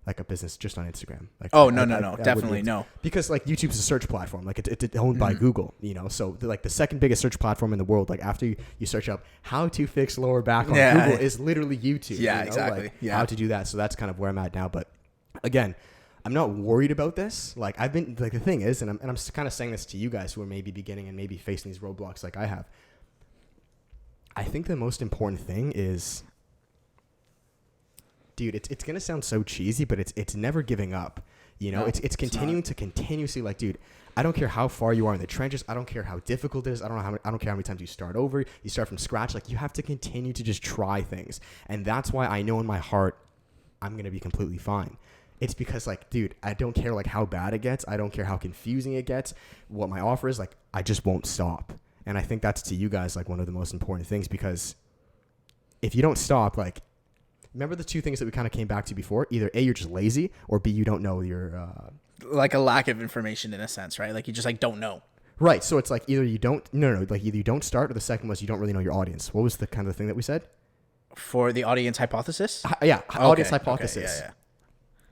like a business just on Instagram. Like, no, definitely no. Because like YouTube's a search platform, like it's owned by Google, so like the second biggest search platform in the world, like after you search up how to fix lower back on Google is literally YouTube. Yeah, exactly. Like, how to do that. So that's kind of where I'm at now. But again, I'm not worried about this. Like I've been, like the thing is, and I'm kind of saying this to you guys who are maybe beginning and maybe facing these roadblocks like I have. I think the most important thing is, dude, it's gonna sound so cheesy, but it's never giving up. No, it's continuing to continuously, like, dude, I don't care how far you are in the trenches. I don't care how difficult it is. I don't care how many times you start over. You start from scratch. Like, you have to continue to just try things, and that's why I know in my heart I'm gonna be completely fine. It's because, like, dude, I don't care like how bad it gets. I don't care how confusing it gets. What my offer is, like, I just won't stop. And I think that's, to you guys, like one of the most important things, because if you don't stop, like, remember the 2 things that we kind of came back to before? Either A, you're just lazy, or B, you don't know your... like a lack of information in a sense, right? Like you just like don't know. Right. So it's like either you don't... No. Like either you don't start, or the second was you don't really know your audience. What was the kind of thing that we said? For the audience hypothesis? Audience hypothesis. Okay, yeah.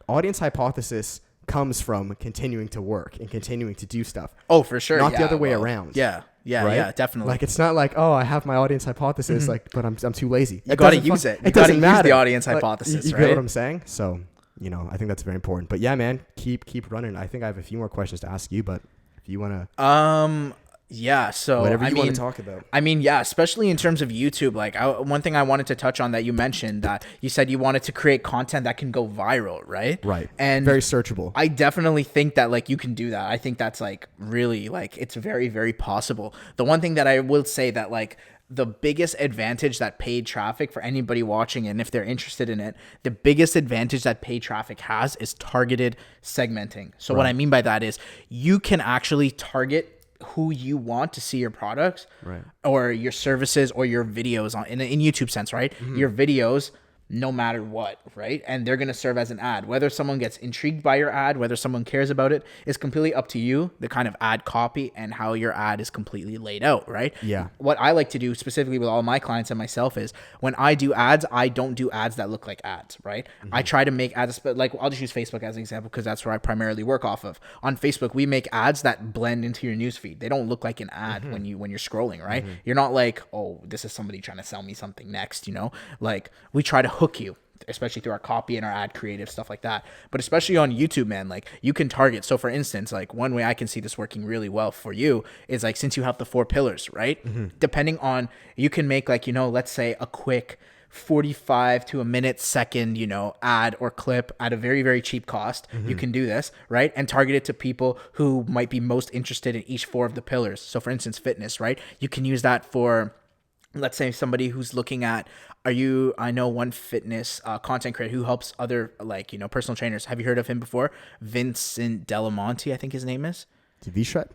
Audience hypothesis comes from continuing to work and continuing to do stuff. Oh, for sure. Not the other way around. Yeah. Yeah, right? Yeah, definitely. Like, it's not like, oh, I have my audience hypothesis, like, but I'm too lazy. You got to use it. You got to use the audience hypothesis, you right? You get what I'm saying? So, I think that's very important. But yeah, man, keep running. I think I have a few more questions to ask you, but if you want to... Yeah, so Whatever I you mean, want to talk about. I mean, yeah, especially in terms of YouTube. Like, one thing I wanted to touch on that you mentioned, that you said you wanted to create content that can go viral, right? Right. And Very searchable. I definitely think that like you can do that. I think that's like really like it's very, very possible. The one thing that I will say that like the biggest advantage that paid traffic for anybody watching, and if they're interested in it, the biggest advantage that paid traffic has is targeted segmenting. So what I mean by that is you can actually target who you want to see your products or your services or your videos on in YouTube sense, right? Your videos, no matter what, right? And they're going to serve as an ad. Whether someone gets intrigued by your ad, whether someone cares about it, is completely up to you, the kind of ad copy and how your ad is completely laid out, right? Yeah. What I like to do specifically with all my clients and myself is when I do ads, I don't do ads that look like ads, right? I try to make ads, but like I'll just use Facebook as an example because that's where I primarily work off of. On Facebook, we make ads that blend into your newsfeed. They don't look like an ad when you're scrolling, right? You're not like, oh, this is somebody trying to sell me something next, you know? Like we try to hook you, especially through our copy and our ad creative stuff like that. But especially on YouTube, man, like you can target. So for instance, like one way I can see this working really well for you is like, since you have the 4 pillars, right? Depending on, you can make like, you know, let's say a quick 45 to a minute second, you know, ad or clip at a very, very cheap cost. You can do this, right? And target it to people who might be most interested in each 4 of the pillars. So for instance, fitness, right? You can use that for, let's say somebody who's looking at, I know one fitness content creator who helps other, like, you know, personal trainers. Have you heard of him before? Vincent Delamonte, I think his name is. V-Shred?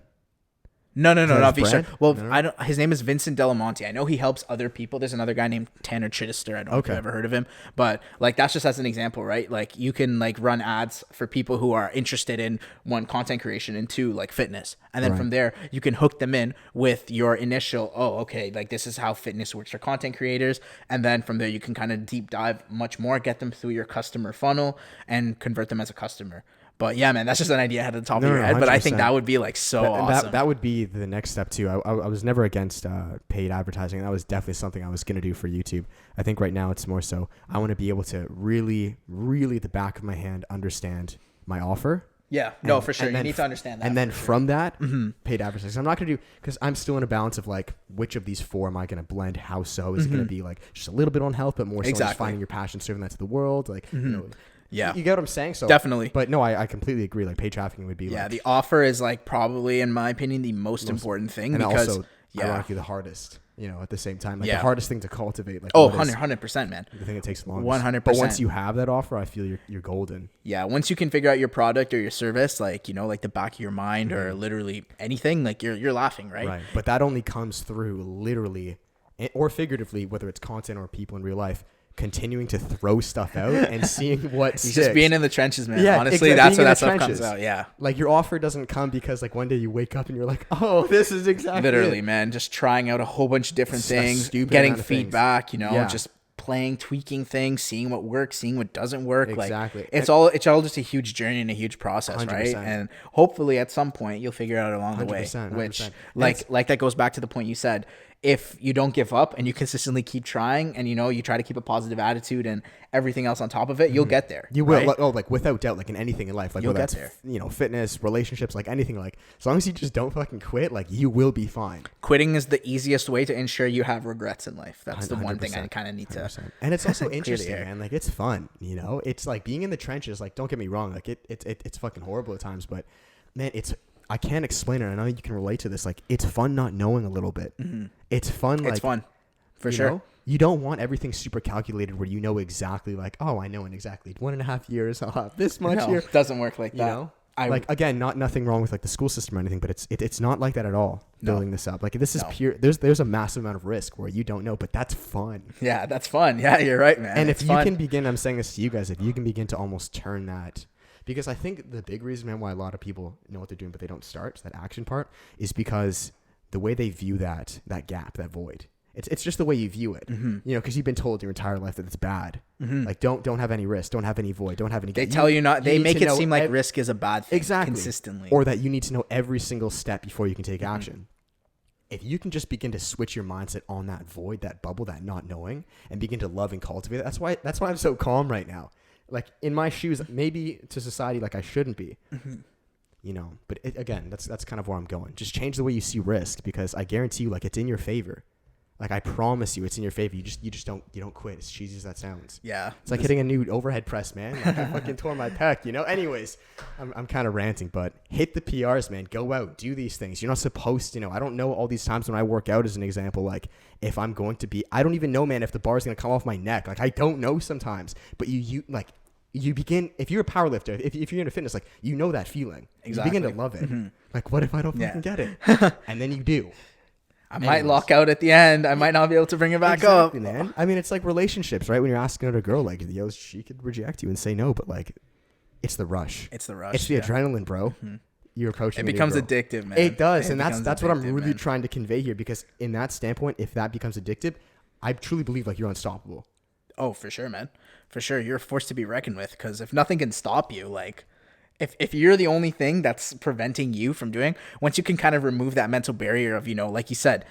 No, not his Vishal. brand? Well, No. I don't. His name is Vincent Delamonte. I know he helps other people. There's another guy named Tanner Chittister. I don't know if you've ever heard of him, but like that's just as an example, right? Like you can like run ads for people who are interested in, 1, content creation, and 2, like fitness, and then from there you can hook them in with your initial, oh, okay, like this is how fitness works for content creators, and then from there you can kind of deep dive much more, get them through your customer funnel, and convert them as a customer. But yeah, man, that's just an idea I had at the top of your head. But I think that would be like so awesome. That would be the next step too. I was never against paid advertising. That was definitely something I was going to do for YouTube. I think right now it's more so I want to be able to really, really at the back of my hand understand my offer. Yeah, no, for sure. You need to understand that. And then from that, paid advertising. I'm not going to do, because I'm still in a balance of like, which of these 4 am I going to blend? How so? Is it going to be like just a little bit on health, but more so just finding your passion, serving that to the world? Like, you know, yeah, you get what I'm saying? So definitely. But no, I completely agree. Like paid trafficking would be yeah, like, the offer is like probably, in my opinion, the most important thing, and because also ironically the hardest, you know, at the same time, like Yeah. the hardest thing to cultivate. Like, oh, what is 100%, man. the thing that takes the longest. 100%. But once you have that offer, I feel you're golden. Yeah, once you can figure out your product or your service, like, you know, like the back of your mind or literally anything, like you're laughing, right? Right. But that only comes through literally or figuratively, whether it's content or people in real life, continuing to throw stuff out and seeing what sticks. Just being in the trenches, man. Yeah, honestly, exactly. that's Being where in that the stuff trenches. comes out. Yeah, Like your offer doesn't come because like one day you wake up and you're like, oh, this is exactly literally, it. man. Just trying out a whole bunch of different A things, stupid getting amount of things. feedback, you know, Yeah. just playing, tweaking things, seeing what works, seeing what doesn't work. Exactly. Like it's all just a huge journey and a huge process, right? 100%. And hopefully at some point you'll figure it out along the way. 100%, Which 100%. like that goes back to the point you said. If you don't give up and you consistently keep trying and, you know, you try to keep a positive attitude and everything else on top of it, you'll get there. You will. right? Like without doubt, like in anything in life, like You'll whether get that's, there. you know, fitness, relationships, like anything, like as long as you just don't fucking quit, like you will be fine. Quitting is the easiest way to ensure you have regrets in life. That's the one thing I 100%, kind of need to. 100%. And it's also clear the interesting, air. man. Like it's fun, you know. It's like being in the trenches. Like don't get me wrong, like it's fucking horrible at times, but man, I can't explain it. I know you can relate to this. Like it's fun not knowing a little bit. It's fun. Like, It's fun. For you sure. know? You don't want everything super calculated where you know exactly like, oh, I know in exactly 1.5 years I'll have this much No, here. it doesn't work like You that. know, like again, nothing wrong with like the school system or anything, but it's not like that at all. Building this up, like this is pure. There's a massive amount of risk where you don't know, but that's fun. Yeah, that's fun. Yeah, you're right, man. And It's if you fun. can begin, I'm saying this to you guys, if you can begin to almost turn that, because I think the big reason, man, why a lot of people know what they're doing but they don't start that action part is because the way they view that gap, that void. It's just the way you view it, you know, because you've been told your entire life that it's bad. Like don't have any risk, don't have any void, don't have any. They tell you not. They need make to it know seem like risk is a bad thing. Exactly. Consistently. Or that you need to know every single step before you can take action. If you can just begin to switch your mindset on that void, that bubble, that not knowing, and begin to love and cultivate it, that's why I'm so calm right now. Like in my shoes, maybe to society, like I shouldn't be. But again, that's kind of where I'm going. Just change the way you see risk, because I guarantee you, like, it's in your favor. Like, I promise you, it's in your favor. You don't quit. As cheesy as that sounds. Yeah. It's like hitting a new overhead press, man. Like, I fucking tore my pec, Anyways, I'm kind of ranting, but hit the PRs, man. Go out, do these things. You're not supposed to, I don't know all these times when I work out, as an example, like, if I'm going to be, I don't even know, man, if the bar is going to come off my neck. Like, I don't know sometimes, but you begin, if you're a power lifter, if you're into fitness, like, that feeling. Exactly. You begin to love it. Mm-hmm. Like, what if I don't fucking get it? And then you do. I might lock out at the end. I might not be able to bring it back up. Man. I mean, it's like relationships, right? When you're asking another girl, like, she could reject you and say no, but, like, it's the rush. It's the rush. It's the adrenaline, bro. Mm-hmm. You're approaching. It becomes addictive, man. It does, and that's what I'm really trying to convey here. Because in that standpoint, if that becomes addictive, I truly believe, like, you're unstoppable. Oh, for sure, man. For sure, you're a force to be reckoned with. Because if nothing can stop you, like, if you're the only thing that's preventing you from doing, once you can kind of remove that mental barrier of, like you said,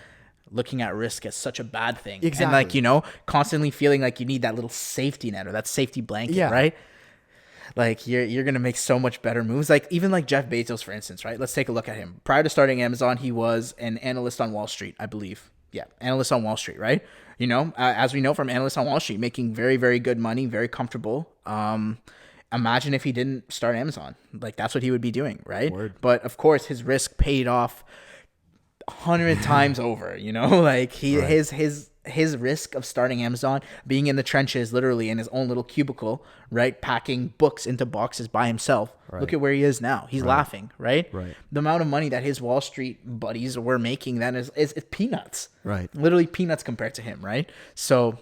looking at risk as such a bad thing. Exactly. And, like, constantly feeling like you need that little safety net or that safety blanket, right? Like, you're going to make so much better moves. Like, even like Jeff Bezos, for instance, right? Let's take a look at him. Prior to starting Amazon, he was an analyst on Wall Street, I believe. Yeah, analyst on Wall Street, right? As we know from analysts on Wall Street, making very, very good money, very comfortable. Imagine if he didn't start Amazon. Like, that's what he would be doing, right? Word. But of course, his risk paid off 100 times over. Like, his risk of starting Amazon, being in the trenches, literally in his own little cubicle, right, packing books into boxes by himself. Right. Look at where he is now. He's laughing, right? The amount of money that his Wall Street buddies were making then is peanuts, right? Literally peanuts compared to him, right? So,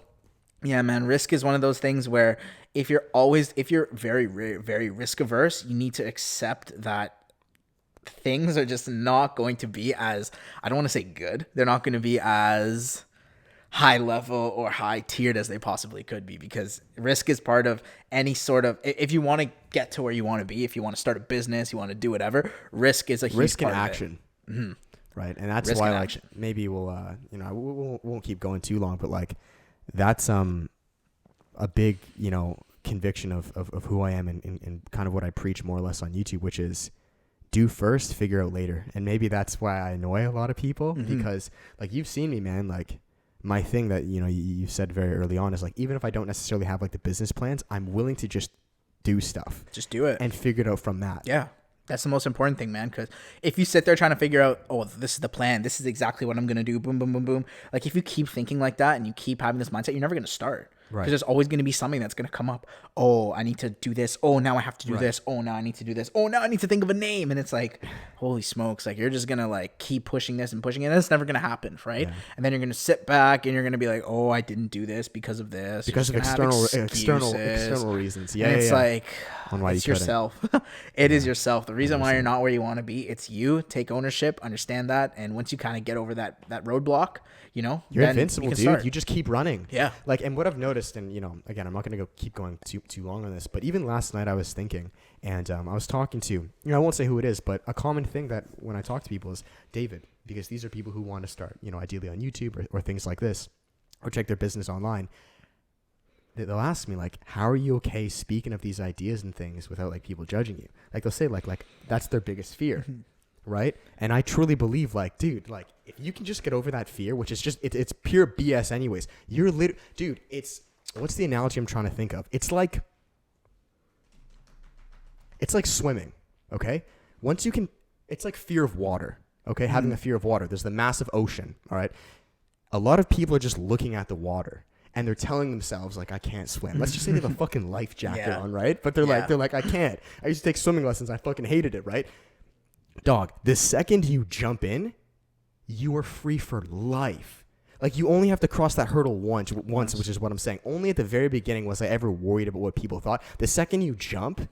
yeah, man, risk is one of those things where if you're very, very risk averse, you need to accept that things are just not going to be as, I don't want to say good, they're not going to be as high level or high tiered as they possibly could be, because risk is part of any sort of, if you want to get to where you want to be, if you want to start a business, you want to do whatever, risk is a huge risk part and of action. Mm-hmm. Right. And that's why, like, maybe we'll we won't keep going too long, but, like, that's a big, conviction of who I am and kind of what I preach more or less on YouTube, which is do first, figure out later. And maybe that's why I annoy a lot of people, because, like, you've seen me, man, like, my thing that, you said very early on is, like, even if I don't necessarily have, like, the business plans, I'm willing to just do stuff. Just do it. And figure it out from that. Yeah. That's the most important thing, man. Because if you sit there trying to figure out, oh, this is the plan, this is exactly what I'm going to do, boom, boom, boom, boom. Like, if you keep thinking like that and you keep having this mindset, you're never going to start. Right. Because there's always going to be something that's going to come up. Oh, I need to do this. Oh, now I have to do this. Oh, now I need to do this. Oh, now I need to think of a name. And it's like, holy smokes. Like, you're just going to, like, keep pushing this and pushing it. And it's never going to happen, right? Yeah. And then you're going to sit back and you're going to be like, oh, I didn't do this because of this. Because of external reasons. Yeah, and it's like, why it's yourself. It is yourself. The reason why you're not where you want to be, it's you. Take ownership, understand that. And once you kind of get over that roadblock, you're invincible, dude. Start. You just keep running. Yeah. Like, and what I've noticed, and, again, I'm not going to keep going too long on this, but even last night I was thinking, and I was talking to, I won't say who it is, but a common thing that when I talk to people is David, because these are people who want to start, ideally on YouTube or things like this, or check their business online. They'll ask me, like, how are you okay speaking of these ideas and things without, like, people judging you? Like, they'll say, like that's their biggest fear. Right? And I truly believe, like, dude, like, if you can just get over that fear, which is just, it's pure BS anyways. Dude, what's the analogy I'm trying to think of? It's like swimming, okay? It's like fear of water, okay? Having a fear of water. There's the massive ocean, all right? A lot of people are just looking at the water and they're telling themselves, like, I can't swim. Let's just say they have a fucking life jacket on, right? But they're like, I can't. I used to take swimming lessons. I fucking hated it, right? Dog, the second you jump in, you are free for life. Like, you only have to cross that hurdle once, which is what I'm saying. Only at the very beginning was I ever worried about what people thought. The second you jump,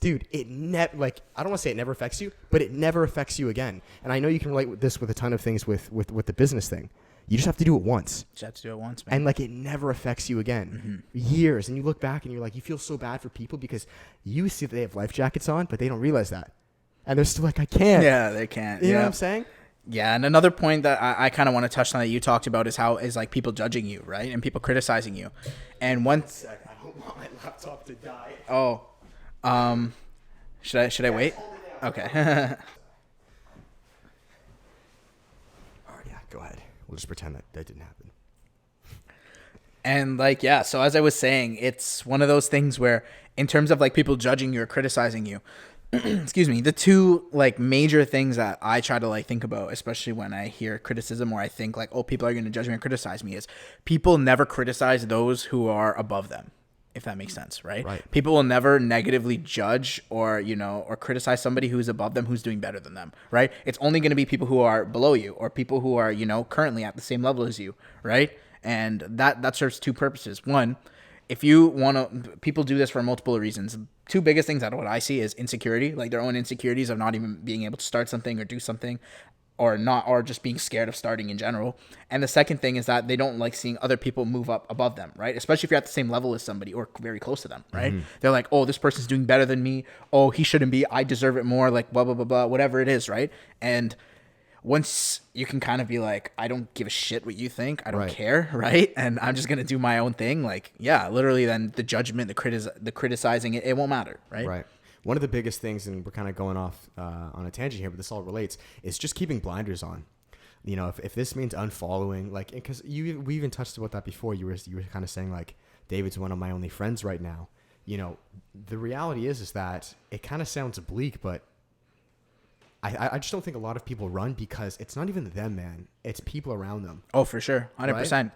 dude, I don't want to say it never affects you, but it never affects you again. And I know you can relate with this with a ton of things with the business thing. You just have to do it once. Just have to do it once, man. And, like, it never affects you again. Years. And you look back and you're like, you feel so bad for people because you see that they have life jackets on, but they don't realize that. And they're still like, I can't. Yeah, they can't. You know what I'm saying? Yeah, and another point that I kind of want to touch on that you talked about is like people judging you, right? And people criticizing you. And once I don't want my laptop to die. Oh. Should I wait? Okay. All right, yeah, go ahead. We'll just pretend that didn't happen. And like, yeah, so as I was saying, it's one of those things where in terms of like people judging you or criticizing you, excuse me, the two like major things that I try to like think about, especially when I hear criticism or I think like, oh, people are going to judge me or criticize me, is people never criticize those who are above them, if that makes sense, right? Right. People will never negatively judge or, or criticize somebody who's above them, who's doing better than them, right? It's only going to be people who are below you or people who are, currently at the same level as you, right? And that serves two purposes. One, if you want to, people do this for multiple reasons. Two biggest things out of what I see is insecurity, like their own insecurities of not even being able to start something or do something, or just being scared of starting in general. And the second thing is that they don't like seeing other people move up above them, right? Especially if you're at the same level as somebody or very close to them, right? Mm-hmm. They're like, oh, this person's doing better than me. Oh, he shouldn't be. I deserve it more. Like blah, blah, blah, blah, whatever it is, right? And once you can kind of be like, I don't give a shit what you think. I don't care, right? And I'm just going to do my own thing. Like, yeah, literally then the judgment, the criticizing, it won't matter, right? Right. One of the biggest things, and we're kind of going off on a tangent here, but this all relates, is just keeping blinders on. If this means unfollowing, like, because we even touched about that before. You were kind of saying like, David's one of my only friends right now. The reality is that it kind of sounds bleak, but I just don't think a lot of people run because it's not even them, man. It's people around them. Oh, for sure. 100%. Right?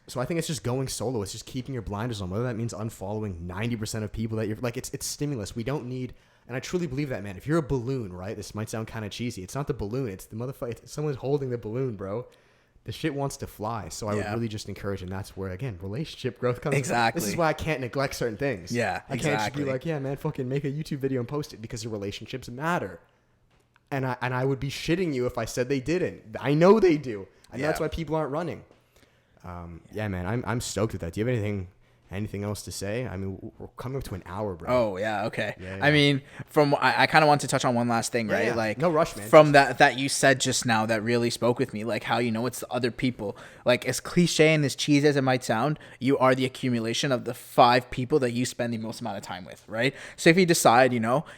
So I think it's just going solo. It's just keeping your blinders on, whether that means unfollowing 90% of people that you're like, it's stimulus. We don't need, and I truly believe that, man. If you're a balloon, right? This might sound kind of cheesy. It's not the balloon. It's the motherfucker. Someone's holding the balloon, bro. The shit wants to fly. So I would really just encourage, and that's where, again, relationship growth comes. Exactly. This is why I can't neglect certain things. Yeah, I can't just be like, yeah, man, fucking make a YouTube video and post it because your relationships matter. And I would be shitting you if I said they didn't. I know they do. And that's why people aren't running. Yeah, man, I'm stoked with that. Do you have anything else to say? I mean, we're coming up to an hour, bro. Oh, yeah, okay. Yeah. I mean, I kind of want to touch on one last thing, right? Yeah. Like, no rush, man. From that you said just now that really spoke with me, like how it's the other people. Like, as cliche and as cheesy as it might sound, you are the accumulation of the 5 people that you spend the most amount of time with, right? So if you decide,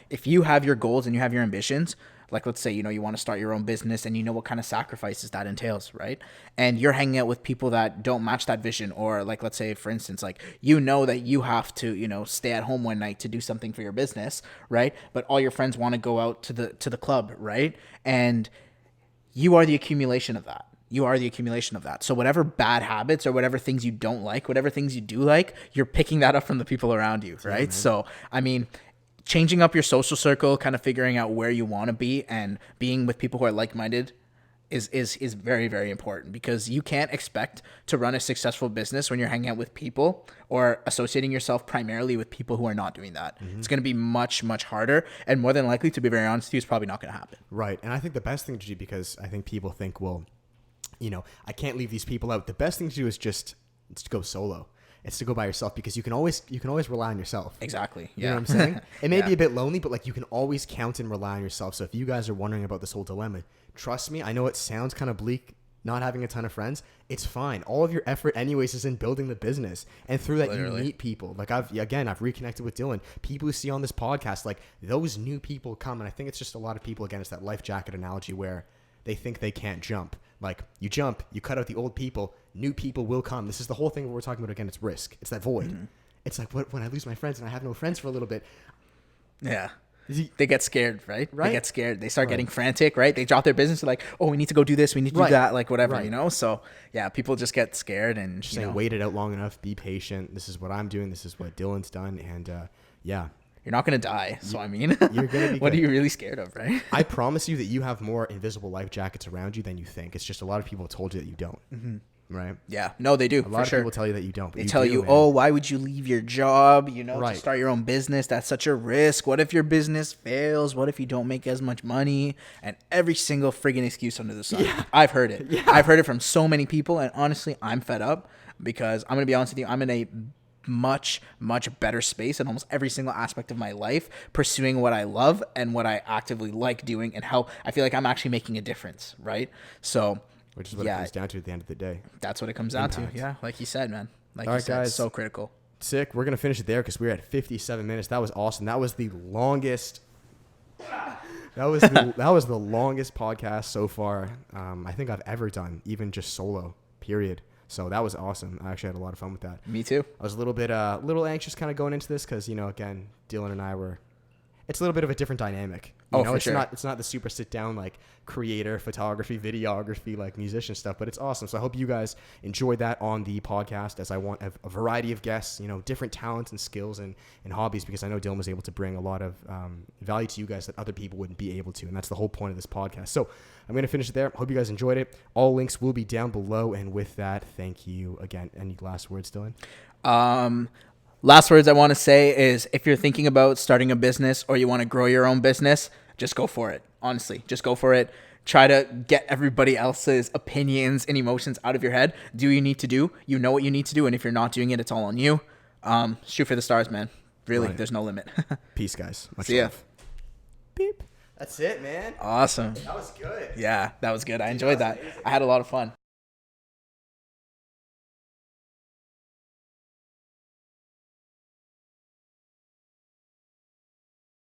if you have your goals and you have your ambitions, like let's say, you want to start your own business and you know what kind of sacrifices that entails, right? And you're hanging out with people that don't match that vision, or like, let's say, for instance, like, that you have to, stay at home one night to do something for your business, right? But all your friends want to go out to the club, right? And you are the accumulation of that. You are the accumulation of that. So whatever bad habits or whatever things you don't like, whatever things you do like, you're picking that up from the people around you, right? So, I mean, changing up your social circle, kind of figuring out where you want to be and being with people who are like-minded is very, very important, because you can't expect to run a successful business when you're hanging out with people or associating yourself primarily with people who are not doing that. Mm-hmm. It's going to be much, much harder, and more than likely, to be very honest with you, it's probably not going to happen. Right. And I think the best thing to do, because I think people think, well, I can't leave these people out. The best thing to do is just to go solo. It's to go by yourself, because you can always rely on yourself. Exactly. You know what I'm saying? It may be a bit lonely, but like, you can always count and rely on yourself. So if you guys are wondering about this whole dilemma, trust me, I know it sounds kind of bleak, not having a ton of friends. It's fine. All of your effort anyways is in building the business. And through that, you meet people. Like I've reconnected with Dylan. People who see on this podcast, like those new people come. And I think it's just a lot of people, again, it's that life jacket analogy where they think they can't jump. Like you jump, you cut out the old people, new people will come. This is the whole thing we're talking about. Again, it's risk. It's that void. Mm-hmm. It's like when I lose my friends and I have no friends for a little bit. Yeah. They get scared, right? They get scared. They start getting frantic, right? They drop their business. They're like, oh, we need to go do this. We need to do that. Like whatever, So yeah, people just get scared and just saying, wait it out long enough. Be patient. This is what I'm doing. This is what Dylan's done. And yeah. You're not going to die. So, I mean, you're gonna be what are you really scared of, right? I promise you that you have more invisible life jackets around you than you think. It's just a lot of people told you that you don't. Mm-hmm. Right? Yeah. No, they do. A lot of people tell you that you don't. But they tell you, oh, why would you leave your job, to start your own business? That's such a risk. What if your business fails? What if you don't make as much money? And every single friggin' excuse under the sun. Yeah. I've heard it. Yeah. I've heard it from so many people. And honestly, I'm fed up, because I'm going to be honest with you. I'm in a much, much better space in almost every single aspect of my life, pursuing what I love and what I actively like doing, and how I feel like I'm actually making a difference, right? So, which is what it comes down to at the end of the day. That's what it comes down to. Yeah, like you said, man. Like all you said, guys, it's so critical. Sick. We're going to finish it there because we're at 57 minutes. That was awesome. That was the longest That was the longest podcast so far I think I've ever done, even just solo, period. So that was awesome. I actually had a lot of fun with that. Me too. I was a little anxious kind of going into this because, again, Dylan and I it's a little bit of a different dynamic. For sure. It's not the super sit down like creator, photography, videography, like musician stuff, but it's awesome. So I hope you guys enjoyed that on the podcast, as I want a variety of guests, different talents and skills and hobbies, because I know Dylan was able to bring a lot of value to you guys that other people wouldn't be able to. And that's the whole point of this podcast. So I'm going to finish it there. Hope you guys enjoyed it. All links will be down below. And with that, thank you again. Any last words, Dylan? Last words I want to say is, if you're thinking about starting a business or you want to grow your own business, just go for it. Honestly, just go for it. Try to get everybody else's opinions and emotions out of your head. Do what you need to do. You know what you need to do. And if you're not doing it, it's all on you. Shoot for the stars, man. Really, There's no limit. Peace, guys. Much See ya. love. Beep. That's it, man. Awesome. That was good. Yeah, that was good. I enjoyed that. I had a lot of fun.